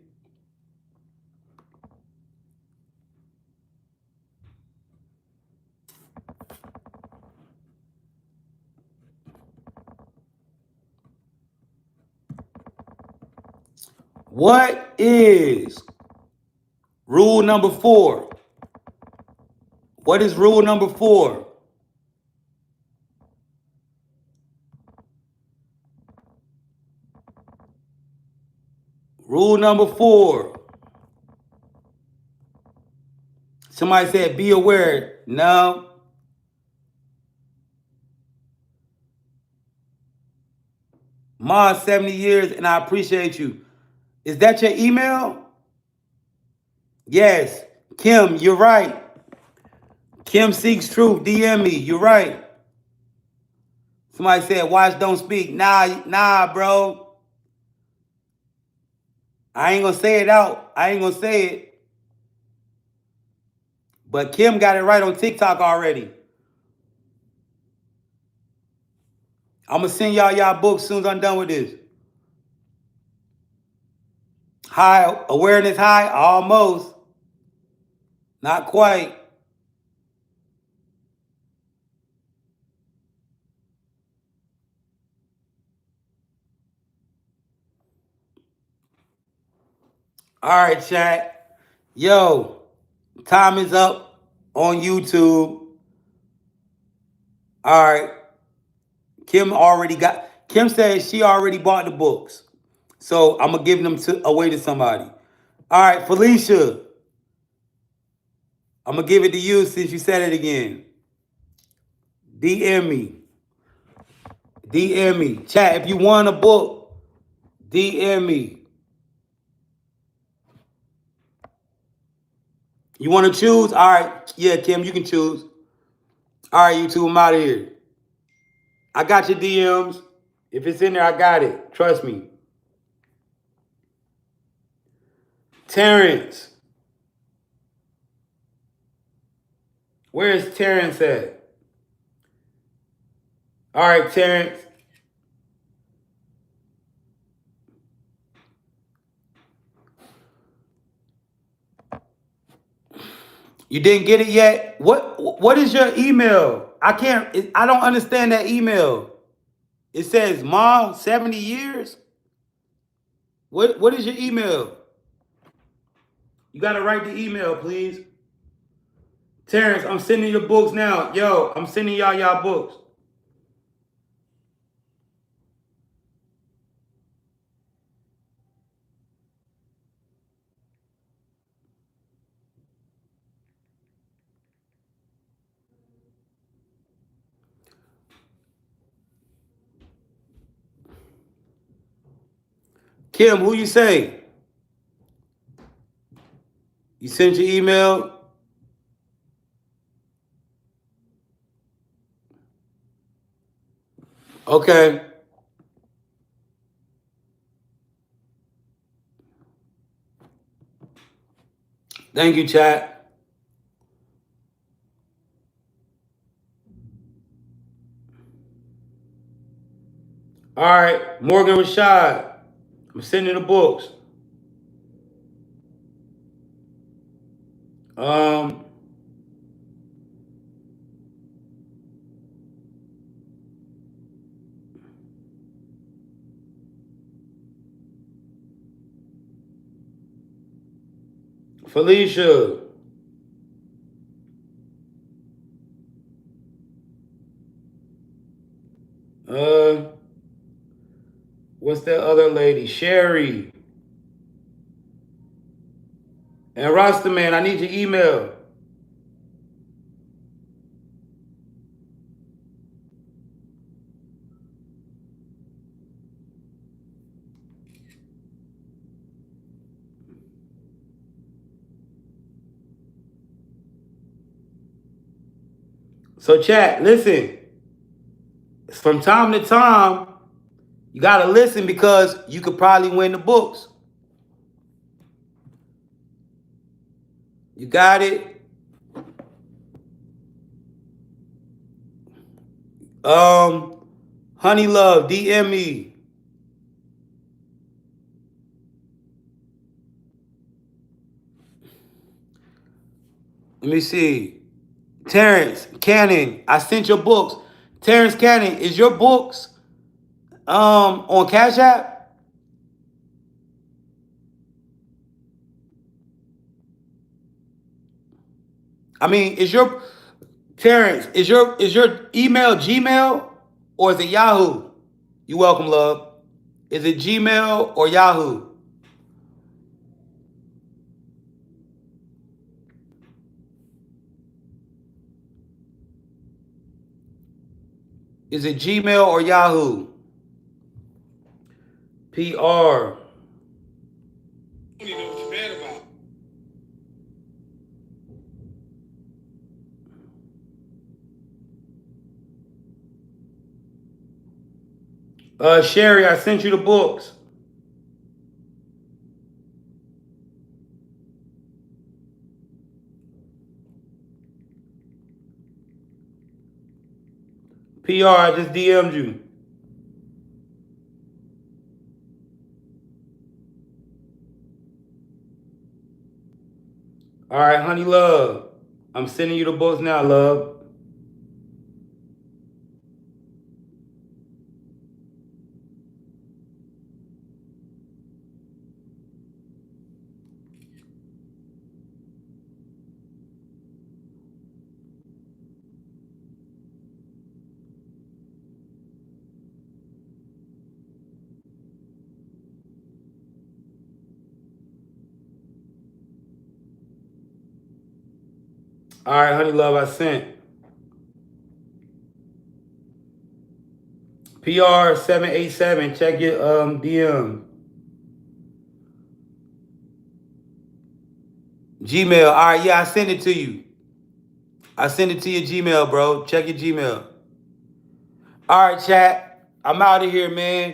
What is rule number 4? What is rule number 4? Rule number 4. Somebody said be aware. No. Ma, 70 years and I appreciate you. Is that your email? Yes. Kim, you're right. Kim seeks truth. DM me. You're right. Somebody said watch don't speak. Nah, bro. I ain't gonna say it out. I ain't gonna say it. But Kim got it right on TikTok already. I'm gonna send y'all books as soon as I'm done with this. High awareness high? Almost. Not quite. All right, chat. Yo, time is up on YouTube. All right. Kim said she already bought the books. So I'm gonna give them away to somebody. All right, Felicia. I'm gonna give it to you since you said it again. DM me. DM me. Chat, if you want a book, DM me. You want to choose? All right. Yeah, Kim, you can choose. All right, you two, I'm out of here. I got your DMs. If it's in there, I got it. Trust me. Terrence. Where is Terrence at? All right, Terrence. You didn't get it yet? What is your email? I don't understand that email. It says Mom, 70 years? What is your email? You gotta write the email, please. Terrence, I'm sending your books now. Yo, I'm sending y'all books. Kim, who you say? You sent your email? Okay. Thank you, chat. All right, Morgan Rashad. I'm sending the books. Um, Felicia. What's that other lady? Sherry. And Rastaman, I need your email. So chat, listen. From time to time, you gotta listen because you could probably win the books. You got it? Honey Love, DM me. Let me see. Terrence Cannon, I sent your books. Terrence Cannon, is your books on Cash App? I mean, is your Terrence, is your email Gmail or is it Yahoo? You welcome, love. Is it Gmail or Yahoo? Is it Gmail or Yahoo? PR. Don't even know what you're mad about. Sherry, I sent you the books. PR, I just DM'd you. All right, honey, love. I'm sending you the books now, love. All right, honey, love, I sent. PR787, check your DM. Gmail. All right, yeah, I sent it to you. I sent it to your Gmail, bro. Check your Gmail. All right, chat. I'm out of here, man.